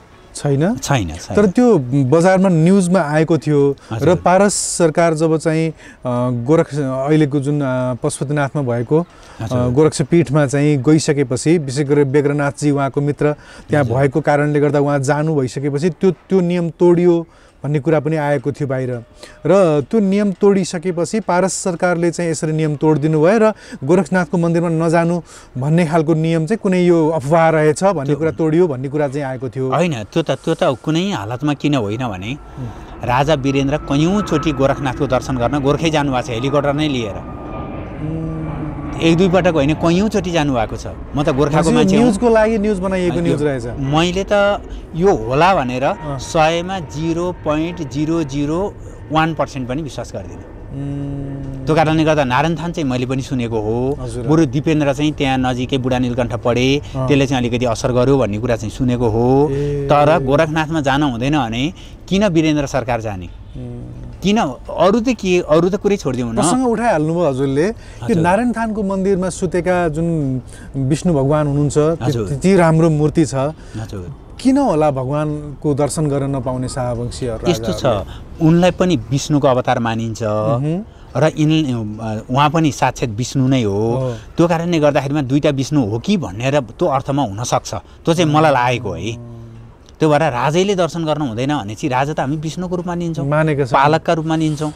तर त्यो बजारमा न्युजमा आएको थियो र पारस सरकार जब चाहिँ अहिलेको जुन पशुपतिनाथमा भएको गोरक्षपीठमा चाहिँ गइसकेपछि, विशेष गरेर बेग्रनाथजी उहाँको मित्र त्यहाँ भएको कारणले गर्दा उहाँ जानु भइसकेपछि त्यो नियम तोडियो भन्ने कुरा पनि आएको थियो बाहिर। र त्यो नियम तोडिसकेपछि पारस सरकारले चाहिँ यसरी नियम तोडिदिनु भयो र गोरखनाथको मन्दिरमा नजानु भन्ने खालको नियम चाहिँ कुनै यो अफवाह रहेछ भन्ने कुरा तोडियो भन्ने कुरा चाहिँ आएको थियो। होइन, त्यो त कुनै हालतमा किन होइन भने राजा वीरेन्द्र कयौँचोटि गोरखनाथको दर्शन गर्न गोर्खै जानुभएको छ, हेलिकप्टर नै लिएर। 1-2 पटक होइन, कयौँचोटि जानुभएको छ। म त गोर्खाको मान्छे, न्युजको लागि न्युज बनाइएको न्युज रहेछ। मैले त यो होला भनेर 100मा 0.001% पनि विश्वास गर्दिनँ। त्यो कारणले गर्दा नारायण थान चाहिँ मैले पनि सुनेको हो। गुरु दिपेन्द्र चाहिँ त्यहाँ नजिकै बुढा नीलकण्ठ पढे, त्यसले चाहिँ अलिकति असर गर्यो भन्ने कुरा चाहिँ सुनेको हो। तर गोरखनाथमा जान हुँदैन भने किन वीरेन्द्र सरकार जाने? किन? अरू त कुरै छोडिदिउँ न। प्रसङ्ग उठाइहाल्नुभयो हजुरले कि नारायण थानको मन्दिरमा सुतेका जुन विष्णु भगवान हुनुहुन्छ त्यति राम्रो मूर्ति छ, किन होला भगवानको दर्शन गर्न नपाउने शाहवंशीहरू? यस्तो छ, उनलाई पनि विष्णुको अवतार मानिन्छ र उहाँ पनि साक्षात् विष्णु नै हो। त्यो कारणले गर्दाखेरिमा दुईटा विष्णु हो कि भनेर त्यो अर्थमा हुनसक्छ। त्यो चाहिँ मलाई लागेको है। त्यो भएर राजैले दर्शन गर्न हुँदैन भने चाहिँ राजा त हामी विष्णुको रूपमा लिन्छौँ, पालकका रूपमा लिन्छौँ।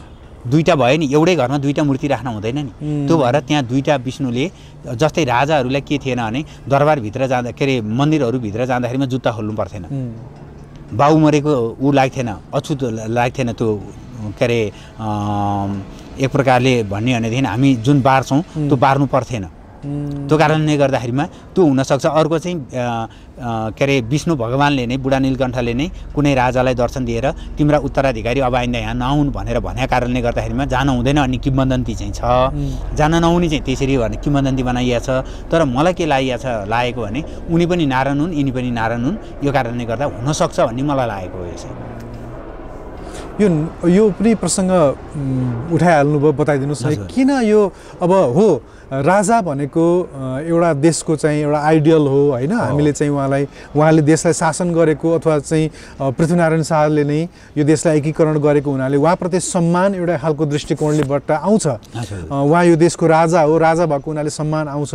दुईटा भयो नि, एउटै घरमा दुईटा मूर्ति राख्न हुँदैन नि। त्यो भएर त्यहाँ दुईटा विष्णुले, जस्तै राजाहरूलाई के थिएन भने दरबारभित्र जाँदा के अरे मन्दिरहरूभित्र जाँदाखेरिमा जुत्ता खोल्नु पर्थेन, बाउ मरेको ऊ लाग्थेन, अछुत लाग्थेन। त्यो के अरे एक प्रकारले भन्ने भनेदेखि हामी जुन बार्छौँ त्यो बार्नु पर्थेन। त्यो कारणले गर्दाखेरिमा त्यो हुनसक्छ। अर्को चाहिँ के अरे विष्णु भगवान्ले नै, बुढा नीलकण्ठले नै कुनै राजालाई दर्शन दिएर तिम्रा उत्तराधिकारी अब आइन्दा यहाँ नआउनु भनेर भनेको कारणले गर्दाखेरिमा जान हुँदैन अनि किम्वदन्ती चाहिँ छ। जान नहुने चाहिँ त्यसरी भने किम्वदन्ती बनाइएको छ। तर मलाई के लागेको भने उनी पनि नारायण हुन्, यिनी पनि नारायण हुन्, यो कारणले गर्दा हुनसक्छ भन्ने मलाई लागेको हो। यो पनि प्रसङ्ग उठाइहाल्नुभयो, बताइदिनुहोस् न किन यो अब हो राजा भनेको एउटा देशको चाहिँ एउटा आइडियल हो होइन। हामीले चाहिँ उहाँले देशलाई शासन गरेको अथवा चाहिँ पृथ्वीनारायण शाहले नै यो देशलाई एकीकरण गरेको हुनाले उहाँप्रति सम्मान एउटा खालको दृष्टिकोणलेबाट आउँछ। उहाँ यो देशको राजा हो, राजा भएको हुनाले सम्मान आउँछ।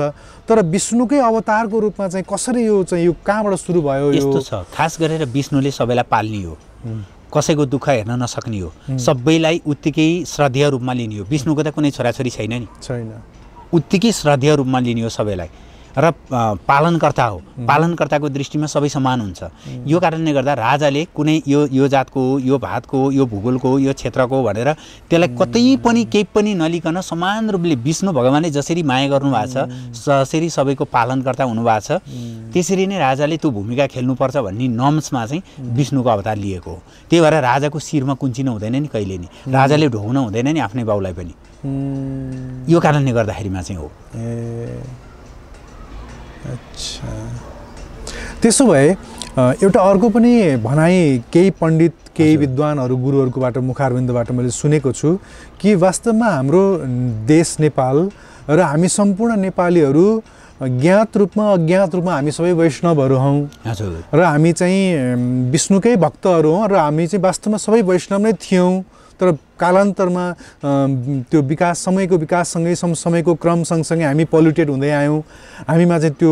तर विष्णुकै अवतारको रूपमा चाहिँ कसरी यो चाहिँ यो कहाँबाट सुरु भयो? यस्तो छ, खास गरेर विष्णुले सबैलाई पाल्ने हो, कसैको दुःख हेर्न नसक्ने हो, सबैलाई उत्तिकै श्रद्धेय रूपमा लिने हो। विष्णुको त कुनै छोराछोरी छैन नि, छैन, उत्तिकै श्रद्धेय रूपमा लिने हो सबैलाई। र पालनकर्ता हो, पालनकर्ताको दृष्टिमा सबै समान हुन्छ। यो कारणले गर्दा राजाले कुनै यो जातको हो, यो भातको हो, यो भूगोलको हो, यो क्षेत्रको हो भनेर त्यसलाई कतै पनि केही पनि नलिकन समान रूपले विष्णु भगवानले जसरी माया गर्नुभएको छ, जसरी सबैको पालनकर्ता हुनुभएको छ, त्यसरी नै राजाले त्यो भूमिका खेल्नुपर्छ भन्ने नर्म्समा चाहिँ विष्णुको अवतार लिएको हो। त्यही भएर राजाको शिरमा कुञ्चिनु हुँदैन नि कहिले नि, राजाले ढोग्न हुँदैन नि आफ्नै बाउलाई पनि। यो कारणले गर्दाखेरिमा चाहिँ हो। अच्छा, त्यसो भए एउटा अर्को पनि भनाइ केही पण्डित, केही विद्वानहरू, गुरुहरूकोबाट, मुखारविन्दबाट मैले सुनेको छु कि वास्तवमा हाम्रो देश नेपाल र हामी सम्पूर्ण नेपालीहरू ज्ञात रूपमा अज्ञात रूपमा हामी सबै वैष्णवहरू हौँ र हामी चाहिँ विष्णुकै भक्तहरू हौँ र हामी चाहिँ वास्तवमा सबै वैष्णव नै थियौँ। तर कालान्तरमा त्यो विकास, समयको विकाससँगै समयको क्रम सँगसँगै हामी पोल्युटेड हुँदै आयौँ। हामीमा चाहिँ त्यो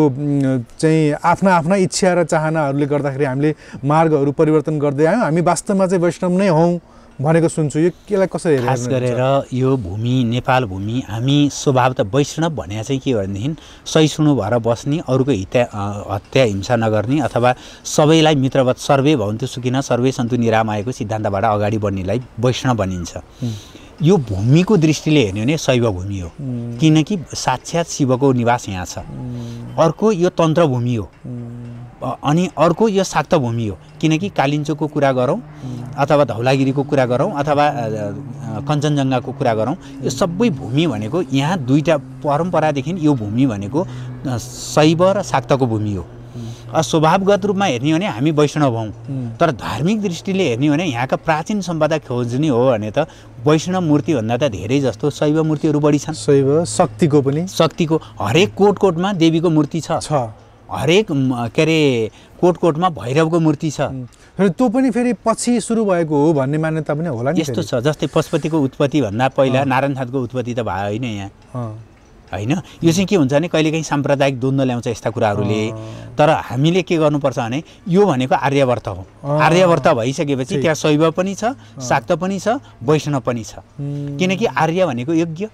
चाहिँ आफ्ना इच्छा र चाहनाहरूले गर्दाखेरि हामीले मार्गहरू परिवर्तन गर्दै आयौँ। हामी वास्तवमा चाहिँ वैष्णव नै हौँ भनेको सुन्छु। यो केलाई कसरी हेर्नु? खास गरेर यो भूमि, नेपाल भूमि, हामी स्वभाव त वैष्णव भने चाहिँ के भनेदेखि सहिष्णु भएर बस्ने, अरूको हत्या हिंसा नगर्ने अथवा सबैलाई मित्रवत सर्वे भवन्तु सुखिनः सर्वे सन्तु निरामयको सिद्धान्तबाट अगाडि बढ्नेलाई वैष्णव भनिन्छ। यो भूमिको दृष्टिले हेर्ने हो भने शैव भूमि हो, किनकि साक्षात् शिवको निवास यहाँ छ। अर्को यो तन्त्र भूमि हो, अनि अर्को यो शाक्त भूमि हो, किनकि कालिन्चोको कुरा गरौँ अथवा धौलागिरीको कुरा गरौँ अथवा कञ्चनजङ्घाको कुरा गरौँ, यो सबै भूमि भनेको यहाँ दुईटा परम्परादेखि यो भूमि भनेको शैव र शाक्तको भूमि हो। स्वभावगत रूपमा हेर्ने हो भने हामी वैष्णव हौँ, तर धार्मिक दृष्टिले हेर्ने हो भने यहाँका प्राचीन सम्पदा खोज्ने हो भने त वैष्णव मूर्तिभन्दा त धेरै जस्तो शैव मूर्तिहरू बढी छन्। शैव शक्तिको पनि, शक्तिको हरेक कोटकोटमा देवीको मूर्ति छ, हरेक के अरे कोटकोटमा भैरवको मूर्ति छ। त्यो पनि फेरि पछि सुरु भएको हो भन्ने मान्यता पनि होला नि। यस्तो छ, जस्तै पशुपतिको उत्पत्ति भन्दा पहिला नारायणनाथको उत्पत्ति त भयो होइन यहाँ, होइन? यो चाहिँ के हुन्छ भने कहिलेकाहीँ साम्प्रदायिक द्वन्द्व ल्याउँछ यस्ता कुराहरूले। तर हामीले के गर्नुपर्छ भने यो भनेको आर्यावर्त हो। आर्यावर्त भइसकेपछि त्यहाँ शैव पनि छ, शाक्त पनि छ, वैष्णव पनि छ। किनकि आर्य भनेको यज्ञ,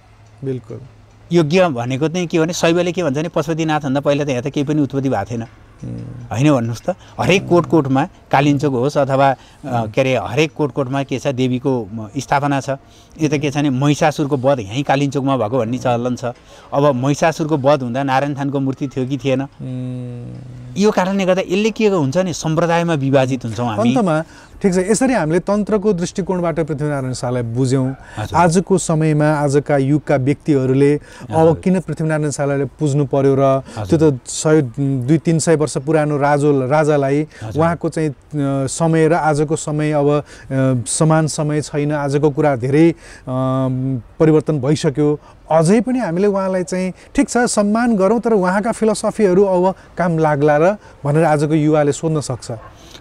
बिल्कुल यज्ञ भनेको चाहिँ के भने शैवले के भन्छ भने पशुपतिनाथभन्दा पहिला त यहाँ त केही पनि उत्पत्ति भएको थिएन, होइन भन्नुहोस् त। हरेक कोटकोटमा कालिन्चोक होस् अथवा के अरे हरेक कोटकोटमा के छ, देवीको स्थापना छ। यो त के छ भने महिषासुरको वध यहीँ कालिन्चोकमा भएको भन्ने चलन छ। अब महिषासुरको वध हुँदा नारायण थानको मूर्ति थियो कि थिएन? यो कारणले गर्दा यसले के हुन्छ भने सम्प्रदायमा विभाजित हुन्छौँ हामी। ठिक छ, यसरी हामीले तन्त्रको दृष्टिकोणबाट पृथ्वीनारायण शाहलाई बुझ्यौँ। आजको समयमा आजका युगका व्यक्तिहरूले अब किन पृथ्वीनारायण शाहलाई पुज्नु पर्यो र त्यो त 100-200-300 वर्ष पुरानो राजालाई उहाँको चाहिँ समय र आजको समय अब समान समय छैन। आजको कुरा धेरै परिवर्तन भइसक्यो। अझै पनि हामीले उहाँलाई चाहिँ ठिक छ सम्मान गरौँ, तर उहाँका फिलोसफीहरू अब काम लाग्ला र भनेर आजको युवाले सोध्न सक्छ।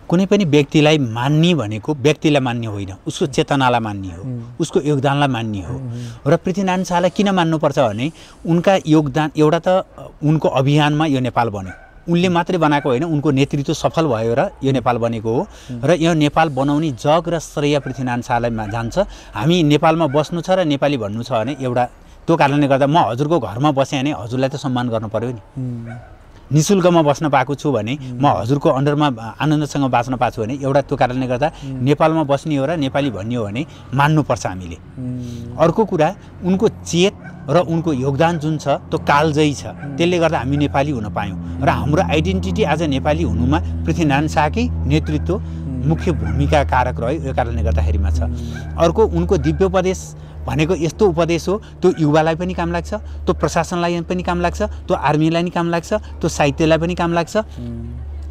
कुनै पनि व्यक्तिलाई मान्ने भनेको व्यक्तिलाई मान्ने होइन, उसको चेतनालाई मान्ने हो, उसको योगदानलाई मान्ने हो। र पृथ्वीनारायण शाहलाई किन मान्नुपर्छ भने उनका योगदान, एउटा त उनको अभियानमा यो नेपाल बन्यो, उनले मात्रै बनाएको होइन, उनको नेतृत्व सफल भयो र यो नेपाल बनेको हो। र यो नेपाल बनाउने जग र श्रेय पृथ्वीनारायण शाहलाई जान्छ। हामी नेपालमा बस्नु छ र नेपाली भन्नु छ भने एउटा त्यो कारणले गर्दा म हजुरको घरमा बसेँ भने हजुरलाई त सम्मान गर्नु पर्यो नि। निःशुल्कमा बस्न पाएको छु भने म हजुरको अन्डरमा आनन्दसँग बाँच्न पाएको छु भने एउटा त्यो कारणले गर्दा नेपालमा बस्ने हो र नेपाली भन्ने हो भने मान्नुपर्छ हामीले। अर्को कुरा उनको चेत र उनको योगदान जुन छ त्यो कालजयी छ, त्यसले गर्दा हामी नेपाली हुन पायौँ र हाम्रो आइडेन्टिटी आज नेपाली हुनुमा पृथ्वीनारायण शाहकै नेतृत्व मुख्य भूमिका कारक रह्यो। यो कारणले गर्दाखेरिमा छ। अर्को उनको दिव्योपदेश भनेको यस्तो उपदेश हो त्यो युवालाई पनि काम लाग्छ, त्यो प्रशासनलाई पनि काम लाग्छ, त्यो आर्मीलाई पनि काम लाग्छ, त्यो साहित्यलाई पनि काम लाग्छ,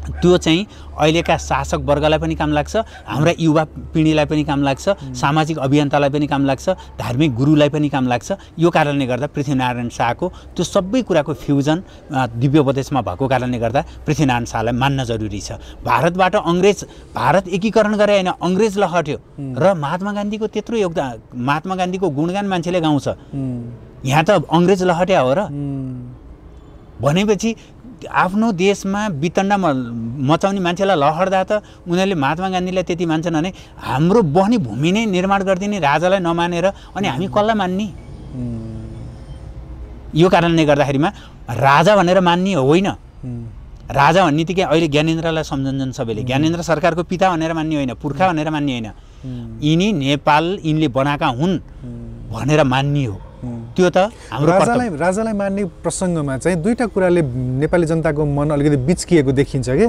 त्यो चाहिँ अहिलेका शासक वर्गलाई पनि काम लाग्छ, हाम्रा युवा पिँढीलाई पनि काम लाग्छ, सामाजिक अभियन्तालाई पनि काम लाग्छ, धार्मिक गुरुलाई पनि काम लाग्छ। यो कारणले गर्दा पृथ्वीनारायण शाहको त्यो सबै कुराको फ्युजन दिव्योपदेशमा भएको कारणले गर्दा पृथ्वीनारायण शाहलाई मान्न जरुरी छ। भारतबाट भारत एकीकरण गरे होइन, अङ्ग्रेजलाई हट्यो र महात्मा गान्धीको त्यत्रो योगदान, महात्मा गान्धीको गुणगान मान्छेले गाउँछ, यहाँ त अङ्ग्रेजलाई हट्या हो र भनेपछि आफ्नो देशमा वितण्डा मचाउने मान्छेलाई लहर्दा त उनीहरूले महात्मा गान्धीलाई त्यति मान्छन् भने हाम्रो बहनी भूमि नै निर्माण गरिदिने राजालाई नमानेर अनि हामी कसलाई मान्ने? यो कारणले गर्दाखेरिमा राजा भनेर मान्ने होइन। राजा भन्ने बित्तिकै अहिले ज्ञानेन्द्रलाई सम्झन्छन् सबैले, ज्ञानेन्द्र सरकारको पिता भनेर मान्ने होइन, पुर्खा भनेर मान्ने होइन, यिनी नेपाल यिनले बनाएका हुन् भनेर मान्ने हो। त्यो त हाम्रो राजालाई मान्ने प्रसङ्गमा चाहिँ दुईटा कुराले नेपाली जनताको मन अलिकति बिच्किएको देखिन्छ कि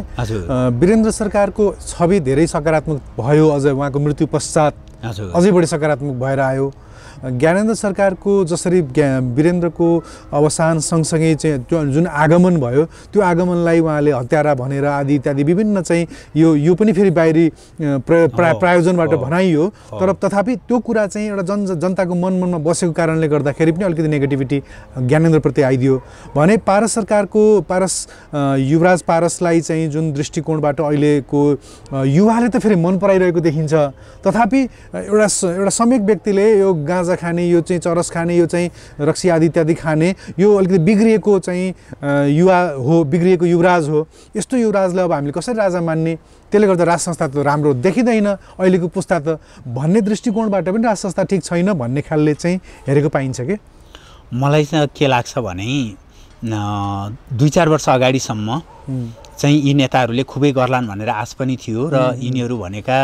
वीरेन्द्र सरकारको छवि धेरै सकारात्मक भयो, अझ उहाँको मृत्यु पश्चात अझै बढी सकारात्मक भएर आयो। ज्ञानेन्द्र सरकारको जसरी वीरेन्द्रको अवसान सँगसँगै चाहिँ जुन आगमन भयो त्यो आगमनलाई उहाँले हत्यारा भनेर आदि इत्यादि विभिन्न चाहिँ यो पनि फेरि बाहिरी प्रायोजनबाट भनाइयो, तर तथापि त्यो कुरा चाहिँ एउटा जनताको मनमा बसेको कारणले गर्दाखेरि पनि अलिकति नेगेटिभिटी ज्ञानेन्द्रप्रति आइदियो भने युवराज पारसलाई चाहिँ जुन दृष्टिकोणबाट अहिलेको युवाले त फेरि मन पराइरहेको देखिन्छ। तथापि एउटा सम्यक व्यक्तिले यो गाँजा खाने, यो चाहिँ चरस खाने, यो चाहिँ रक्सी आदि इत्यादि खाने, यो अलिकति बिग्रिएको चाहिँ युवा हो, बिग्रिएको युवराज हो। यस्तो युवराजलाई अब हामीले कसरी राजा मान्ने? त्यसले गर्दा राज संस्था त राम्रो देखिँदैन अहिलेको पुस्ता त भन्ने दृष्टिकोणबाट पनि राज संस्था ठिक छैन भन्ने ख्यालले चाहिँ हेरेको पाइन्छ कि? मलाई चाहिँ के लाग्छ भने 2-4 वर्ष अगाडिसम्म चाहिँ यी नेताहरूले खुबै गर्लान् भनेर आश पनि थियो र यिनीहरू भनेका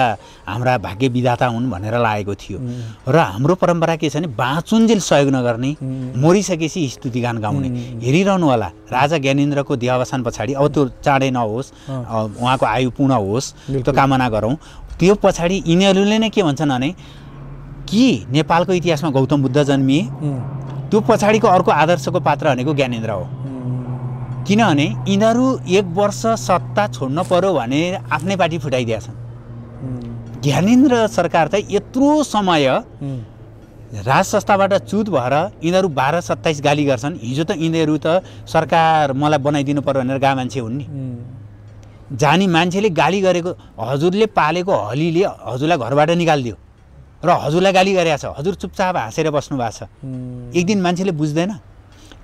हाम्रा भाग्य विधाता हुन् भनेर लागेको थियो। र हाम्रो परम्परा के छ भने बाँचुन्जेल सहयोग नगर्ने, मरिसकेपछि स्तुतिगान गाउने। हेरिरहनु होला राजा ज्ञानेन्द्रको देहावसान पछाडि, अब त्यो चाँडै नहोस्, उहाँको आयु पूर्ण होस् त्यो कामना गरौँ। त्यो पछाडि यिनीहरूले नै के भन्छन् भने कि नेपालको इतिहासमा गौतम बुद्ध जन्मिए, त्यो पछाडिको अर्को आदर्शको पात्र भनेको ज्ञानेन्द्र हो। किनभने यिनीहरू 1 वर्ष सत्ता छोड्न पर्यो भने आफ्नै पार्टी फुटाइदिएछन्। ज्ञानेन्द्र सरकार त यत्रो समय राज संस्थाबाट चुत भएर यिनीहरू 12-27 गाली गर्छन्। हिजो त यिनीहरू त सरकार मलाई बनाइदिनु पर्यो भनेर गएको मान्छे हुन् नि। जानी मान्छेले गाली गरेको, हजुरले पालेको हलीले हजुरलाई घरबाट निकालिदियो र हजुरलाई गाली गरेको छ, हजुर चुपचाप हाँसेर बस्नु भएको छ। एक दिन मान्छेले बुझ्दैन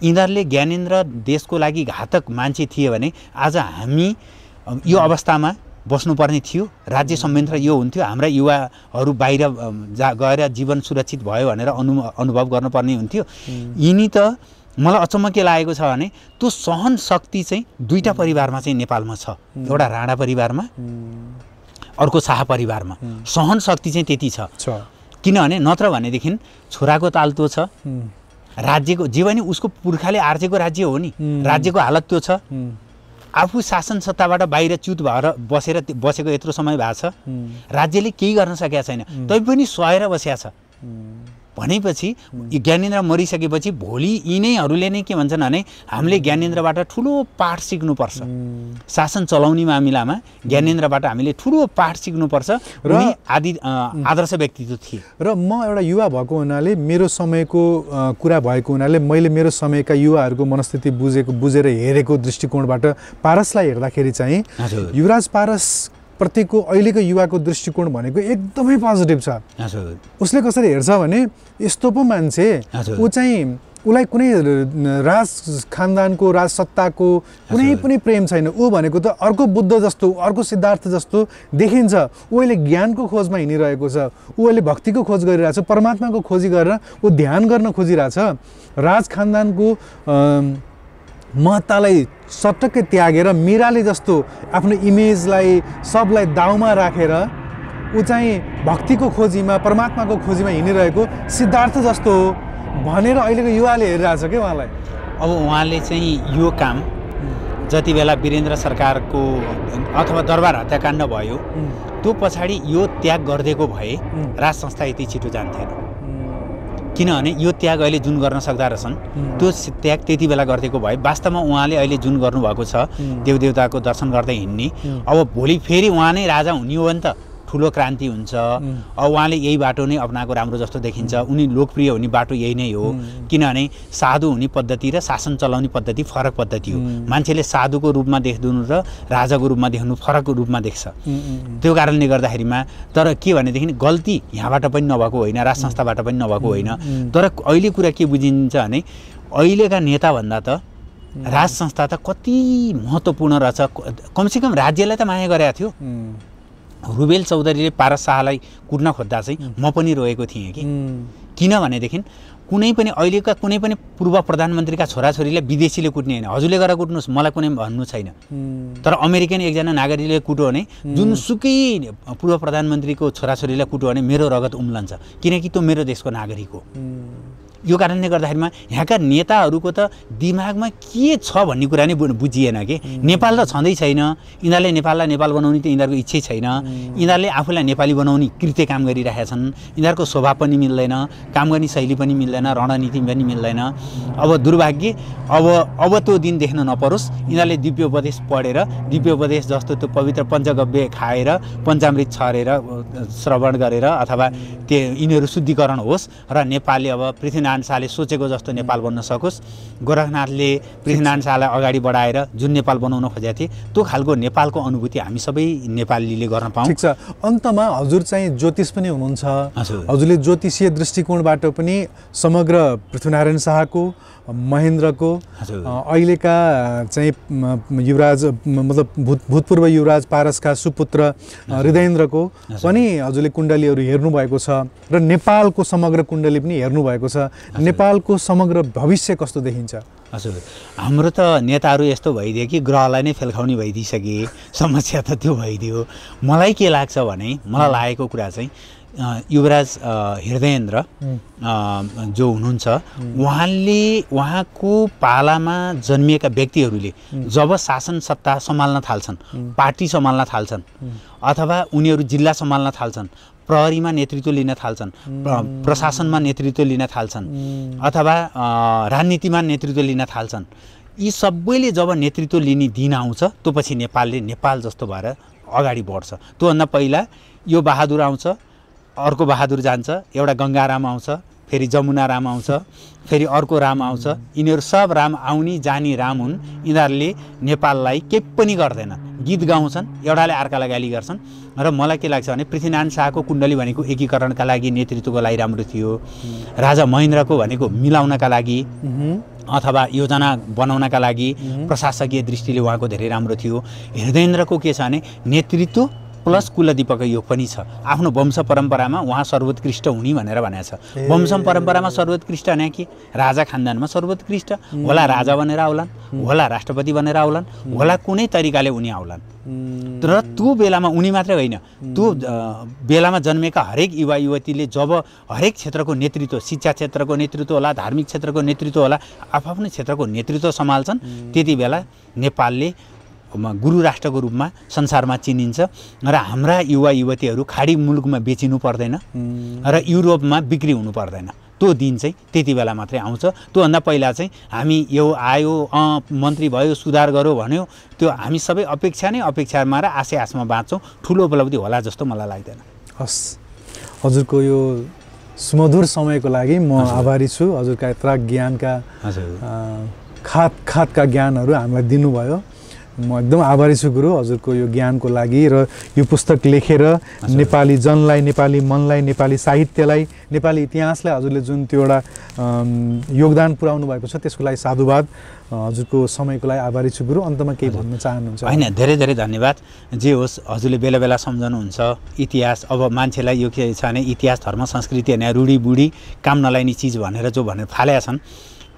यिनीहरूले ज्ञानेन्द्र देशको लागि घातक मान्छे थिए भने आज हामी यो अवस्थामा बस्नुपर्ने थियो, राज्य संयन्त्र यो हुन्थ्यो, हाम्रा युवाहरू बाहिर गएर जीवन सुरक्षित भयो भनेर अनुभव गर्नुपर्ने हुन्थ्यो। यिनी त मलाई अचम्म के लागेको छ भने त्यो सहन शक्ति चाहिँ दुईटा परिवारमा चाहिँ नेपालमा छ, एउटा राणा परिवारमा, अर्को शाह परिवारमा। सहन शक्ति चाहिँ त्यति छ। किनभने नत्र भनेदेखि छोराको तालतो छ, राज्यको जे पनि उसको पुर्खाले आर्जेको राज्य हो नि, राज्यको हालत त्यो छ। आफू शासन सत्ताबाट बाहिर च्युत भएर बसेको यत्रो समय भएको छ, राज्यले केही गर्न सकेको छैन, तैपनि सहेर बसेको छ भनेपछि ज्ञानेन्द्र मरिसकेपछि भोलि यिनैहरूले नै के भन्छन् भने हामीले ज्ञानेन्द्रबाट ठुलो पाठ सिक्नुपर्छ। शासन चलाउने मामिलामा ज्ञानेन्द्रबाट हामीले ठुलो पाठ सिक्नुपर्छ र आदर्श व्यक्तित्व थिए। र म एउटा युवा भएको हुनाले, मेरो समयको कुरा भएको हुनाले मैले मेरो समयका युवाहरूको मनस्थिति बुझेर हेरेको दृष्टिकोणबाट पारसलाई हेर्दाखेरि चाहिँ युवराज पारस प्रतिको अहिलेको युवाको दृष्टिकोण भनेको एकदमै पोजिटिभ छ। उसले कसरी हेर्छ भने यस्तो पो मान्छे ऊ चाहिँ उसलाई कुनै राज खानदानको राजसत्ताको कुनै पनि प्रेम छैन। ऊ भनेको त अर्को बुद्ध जस्तो, अर्को सिद्धार्थ जस्तो देखिन्छ। ऊ अहिले ज्ञानको खोजमा हिँडिरहेको छ, ऊ अहिले भक्तिको खोज गरिरहेछ, परमात्माको खोजी गरेर ऊ ध्यान गर्न खोजिरहेछ। राज खानदानको महत्तालाई सटक्कै त्यागेर मीराले जस्तो आफ्नो इमेजलाई सबलाई दाउमा राखेर ऊ चाहिँ भक्तिको खोजीमा, परमात्माको खोजीमा हिँडिरहेको सिद्धार्थ जस्तो हो भनेर अहिलेको युवाले हेरिरहेछ क्या उहाँलाई। अब उहाँले चाहिँ यो काम जति बेला वीरेन्द्र सरकारको अथवा दरबार हत्याकाण्ड भयो त्यो पछाडि यो त्याग गरिदिएको भए राज संस्था यति छिटो जान्थेन। किनभने यो त्याग अहिले जुन गर्न सक्दा रहेछन् त्यो त्याग त्यति बेला गरिदिएको भए वास्तवमा उहाँले अहिले जुन गर्नुभएको छ देवदेवताको दर्शन गर्दै हिँड्ने, अब भोलि फेरि उहाँ नै राजा हुने हो भने त ठुलो क्रान्ति हुन्छ। अब उहाँले यही बाटो नै अप्नाएको राम्रो जस्तो देखिन्छ। उनी लोकप्रिय हुने बाटो यही नै हो, किनभने साधु हुने पद्धति र शासन चलाउने पद्धति फरक पद्धति हो। मान्छेले साधुको रूपमा देख्नु र राजाको रूपमा देख्नु फरक रूपमा देख्छ। त्यो कारणले गर्दाखेरिमा तर के भनेदेखि गल्ती यहाँबाट पनि नभएको होइन, राज संस्थाबाट पनि नभएको होइन। तर अहिले कुरा के बुझिन्छ भने अहिलेका नेताभन्दा त राज संस्था त कति महत्त्वपूर्ण रहेछ। कमसेकम राज्यलाई त माया गरेको थियो। रुबेल चौधरीले पारस शाहलाई कुट्न खोज्दा चाहिँ म पनि रोएको थिएँ कि किनभनेदेखि कुनै पनि अहिलेका कुनै पनि पूर्व प्रधानमन्त्रीका छोराछोरीले विदेशीले कुट्ने होइन। हजुरले गरेर कुट्नुहोस्, मलाई कुनै भन्नु छैन। तर अमेरिकन एकजना नागरिकले कुट्यो भने जुनसुकै पूर्व प्रधानमन्त्रीको छोराछोरीलाई कुट्यो भने मेरो रगत उम्लन्छ, किनकि त्यो मेरो देशको नागरिक हो। यो कारणले गर्दाखेरिमा यहाँका नेताहरूको त दिमागमा के छ भन्ने कुरा नै बुझिएन कि नेपाल त छँदै छैन। यिनीहरूले नेपाललाई नेपाल बनाउने त यिनीहरूको इच्छै छैन। यिनीहरूले आफूलाई नेपाली बनाउने कृत्य काम गरिरहेका छन्। यिनीहरूको स्वभाव पनि मिल्दैन, काम गर्ने शैली पनि मिल्दैन, रणनीति पनि मिल्दैन। अब दुर्भाग्य अब त्यो दिन देख्न नपरोस्। यिनीहरूले दिव्योपदेश पढेर दिव्योपदेश जस्तो त्यो पवित्र पञ्चगव्य खाएर पञ्चामृत छरेर श्रवण गरेर अथवा त्यो यिनीहरू शुद्धिकरण होस् र नेपालले अब पृथ्वीनारायण शाहले सोचेको जस्तो नेपाल बन्न सकोस्। गोरखनाथले पृथ्वीनारायण शाहलाई अगाडि बढाएर जुन नेपाल बनाउन खोजेका थिए त्यो खालको नेपालको अनुभूति हामी सबै नेपालीले गर्न पाऊँ। ठिक छ। अन्तमा हजुर चाहिँ ज्योतिष पनि हुनुहुन्छ। हजुरले ज्योतिषीय दृष्टिकोणबाट पनि समग्र पृथ्वीनारायण शाहको, महेन्द्रको, अहिलेका चाहिँ युवराज मतलब भूतपूर्व युवराज पारसका सुपुत्र हृदयेन्द्रको पनि हजुरले कुण्डलीहरू हेर्नुभएको छ र नेपालको समग्र कुण्डली पनि हेर्नुभएको छ। नेपालको समग्र भविष्य कस्तो देखिन्छ? हजुर, हाम्रो त नेताहरू यस्तो भइदियो कि ग्रहलाई नै फेल्खाउने भइदिइसके। समस्या त त्यो भइदियो। मलाई के लाग्छ भने मलाई लागेको कुरा चाहिँ युवराज हृदयेन्द्र जो हुनुहुन्छ उहाँको पालामा जन्मिएका व्यक्तिहरूले जब शासन सत्ता सम्हाल्न थाल्छन्, पार्टी सम्हाल्न थाल्छन् अथवा उनीहरू जिल्ला सम्हाल्न थाल्छन्, प्रहरीमा नेतृत्व लिन थाल्छन्, प्रशासनमा नेतृत्व लिन थाल्छन् अथवा राजनीतिमा नेतृत्व लिन थाल्छन्, यी सबैले जब नेतृत्व लिने दिन आउँछ त्यो पछि नेपालले नेपाल जस्तो भएर अगाडि बढ्छ। त्योभन्दा पहिला यो बहादुर आउँछ, अर्को बहादुर जान्छ, एउटा गङ्गाराम आउँछ, फेरि जमुना राम आउँछ, फेरि अर्को राम आउँछ। यिनीहरू सब राम आउने जाने राम हुन्। यिनीहरूले नेपाललाई केही पनि गर्दैन, गीत गाउँछन्, एउटाले अर्कालाई गाली गर्छन्। र मलाई के लाग्छ भने पृथ्वीनारायण शाहको कुण्डली भनेको एकीकरणका लागि, नेतृत्वको लागि राम्रो थियो। राजा महेन्द्रको भनेको मिलाउनका लागि अथवा योजना बनाउनका लागि, प्रशासकीय दृष्टिले उहाँको धेरै राम्रो थियो। हृदयेन्द्रको के छ भने नेतृत्व प्लस कुलदीपक योग पनि छ। आफ्नो वंश परम्परामा उहाँ सर्वोत्कृष्ट हुने भनेर भनेको छ। वंश परम्परामा सर्वोत्कृष्ट भने कि राजा खानदानमा सर्वोत्कृष्ट होला, राजा बनेर आउलान्, होला राष्ट्रपति बनेर आउलान्, होला कुनै तरिकाले उनी आउलान्। तर त्यो बेलामा उनी मात्रै होइन, त्यो बेलामा जन्मेका हरेक युवा युवतीले जब हरेक क्षेत्रको नेतृत्व, शिक्षा क्षेत्रको नेतृत्व होला, धार्मिक क्षेत्रको नेतृत्व होला, आफ्नो क्षेत्रको नेतृत्व सम्हाल्छन्, त्यति बेला नेपालले गुरु राष्ट्रको रूपमा संसारमा चिनिन्छ। र हाम्रा युवा युवतीहरू खाडी मुलुकमा बेचिनु पर्दैन र युरोपमा बिक्री हुनु पर्दैन। त्यो दिन चाहिँ त्यति बेला मात्रै आउँछ। त्योभन्दा पहिला चाहिँ हामी यो आयो मन्त्री भयो सुधार गर्यो भन्यो, त्यो हामी सबै अपेक्षा नै अपेक्षामा र आशमा बाँच्छौँ। ठुलो उपलब्धि होला जस्तो मलाई लाग्दैन। हस्, हजुरको यो सुमधुर समयको लागि म आभारी छु। हजुरका यत्र ज्ञानका खातका ज्ञानहरू हामीलाई दिनुभयो म एकदम आभारी छु गुरु हजुरको यो ज्ञानको लागि र यो पुस्तक लेखेर नेपाली जनलाई, नेपाली मनलाई, नेपाली साहित्यलाई, नेपाली इतिहासलाई हजुरले जुन त्यो एउटा योगदान पुर्याउनु भएको छ त्यसको लागि साधुवाद। हजुरको समयको लागि आभारी छु गुरु। अन्तमा केही भन्न चाहनुहुन्छ? होइन, धेरै धेरै धन्यवाद। जे होस्, हजुरले बेला बेला सम्झनुहुन्छ इतिहास। अब मान्छेलाई यो के छ भने इतिहास, धर्म, संस्कृति होइन, रूढी बुढी काम नलाग्ने चिज भनेर जो भनेर फालेका छन्,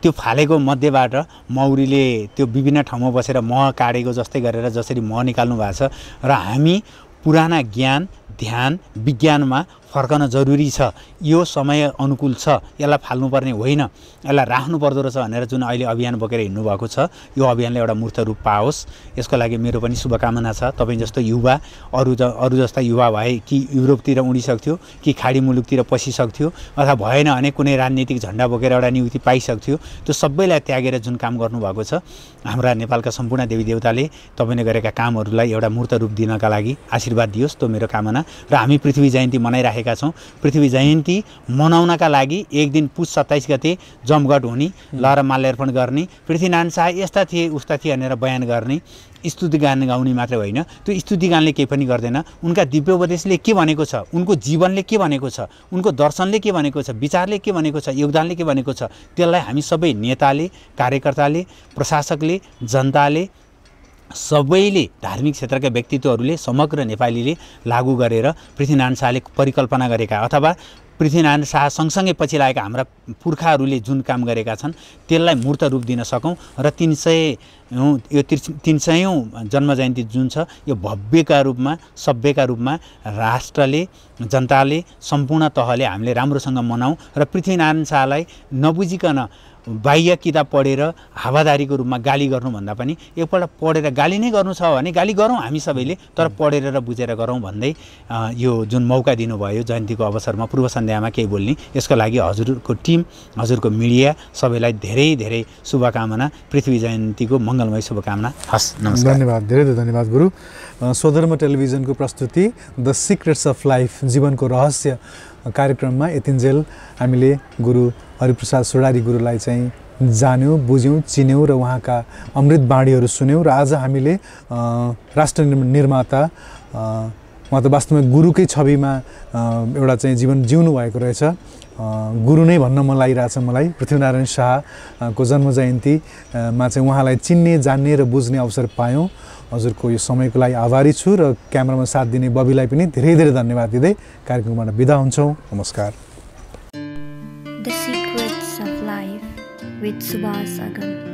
त्यो फालेको मध्येबाट मौरीले त्यो विभिन्न ठाउँमा बसेर मह काटेको जस्तै गरेर जसरी मह निकाल्नु भएको छ र हामी पुराना ज्ञान, ध्यान, विज्ञानमा फर्कन जरुरी छ। यो समय अनुकूल छ, यसलाई फाल्नुपर्ने होइन, यसलाई राख्नु पर्दो रहेछ भनेर जुन अहिले अभियान बोकेर हिँड्नु भएको छ, यो अभियानले एउटा मूर्त रूप पाओस्, यसको लागि मेरो पनि शुभकामना छ। तपाईँ जस्तो युवा, अरू जस्ता युवा भए कि युरोपतिर उडिसक्थ्यो, कि खाडी मुलुकतिर पसिसक्थ्यो, अथवा भएन भने कुनै राजनीतिक झन्डा बोकेर एउटा नियुक्ति पाइसक्थ्यो, त्यो सबैलाई त्यागेर जुन काम गर्नुभएको छ, हाम्रा नेपालका सम्पूर्ण देवी देवताले तपाईँले गरेका कामहरूलाई एउटा मूर्त रूप दिनका लागि आशीर्वाद दियोस्, त्यो मेरो कामना। र हामी पृथ्वी जयन्ती मनाइराखेका छौँ। पृथ्वी जयन्ती मनाउनका लागि एक दिन पुस 27 गते जमघट हुने, लहर माल्यार्पण गर्ने, पृथ्वीनारायण शाह यस्ता थिए उस्ता थिए भनेर बयान गर्ने, स्तुति गान गाउने मात्रै होइन, त्यो स्तुति गानले केही पनि गर्दैन। उनका दिव्योपदेशले के भनेको छ, उनको जीवनले के भनेको छ, उनको दर्शनले के भनेको छ, विचारले के भनेको छ, योगदानले के भनेको छ, त्यसलाई हामी सबै नेताले, कार्यकर्ताले, प्रशासकले, जनताले, सबैले, धार्मिक क्षेत्रका व्यक्तित्वहरूले, समग्र नेपालीले लागू गरेर पृथ्वीनारायण शाहले परिकल्पना गरेका अथवा पृथ्वीनारायण शाह सँगसँगै पछि लागेका हाम्रा पुर्खाहरूले जुन काम गरेका छन् त्यसलाई मूर्त रूप दिन सकौँ र 300औं जन्मजयन्ती जुन छ यो भव्यका रूपमा, सभ्यका रूपमा राष्ट्रले, जनताले, सम्पूर्ण तहले हामीले राम्रोसँग मनाऊँ र पृथ्वीनारायण शाहलाई नबुझिकन बाह्य किताब पढेर हावादारीको रूपमा गाली गर्नुभन्दा पनि एकपल्ट पढेर गाली नै गर्नु छ भने गाली गरौँ हामी सबैले, तर पढेर र बुझेर गरौँ भन्दै यो जुन मौका दिनुभयो जयन्तीको अवसरमा पूर्व सन्ध्यामा केही बोल्ने, यसको लागि हजुरको टिम, हजुरको मिडिया सबैलाई धेरै धेरै शुभकामना। पृथ्वी जयन्तीको मङ्गलमय शुभकामना। हस्, नमस्कार। धन्यवाद, धेरै धेरै धन्यवाद गुरु। स्वधर्म टेलिभिजनको प्रस्तुति द सिक्रेट्स अफ लाइफ, जीवनको रहस्य कार्यक्रममा यतिन्जेल हामीले गुरु हरिप्रसाद सोडारी गुरुलाई चाहिँ जान्यौँ, बुझ्यौँ, चिन्यौँ र उहाँका अमृत बाणीहरू सुन्यौँ। र आज हामीले राष्ट्र निर्माता, उहाँ त वास्तवमा गुरुकै छविमा एउटा चाहिँ जीवन जिउनु भएको रहेछ, गुरु नै भन्न मन लागिरहेछ मलाई। पृथ्वीनारायण शाहको जन्म जयन्तीमा चाहिँ उहाँलाई चिन्ने, जान्ने र बुझ्ने अवसर पायौँ। हजुरको यो समयको लागि आभारी छु र क्यामेरामा साथ दिने बबीलाई पनि धेरै धेरै धन्यवाद दिँदै कार्यक्रमबाट बिदा हुन्छौँ। नमस्कार। The Secrets of Life with Subhas Agam.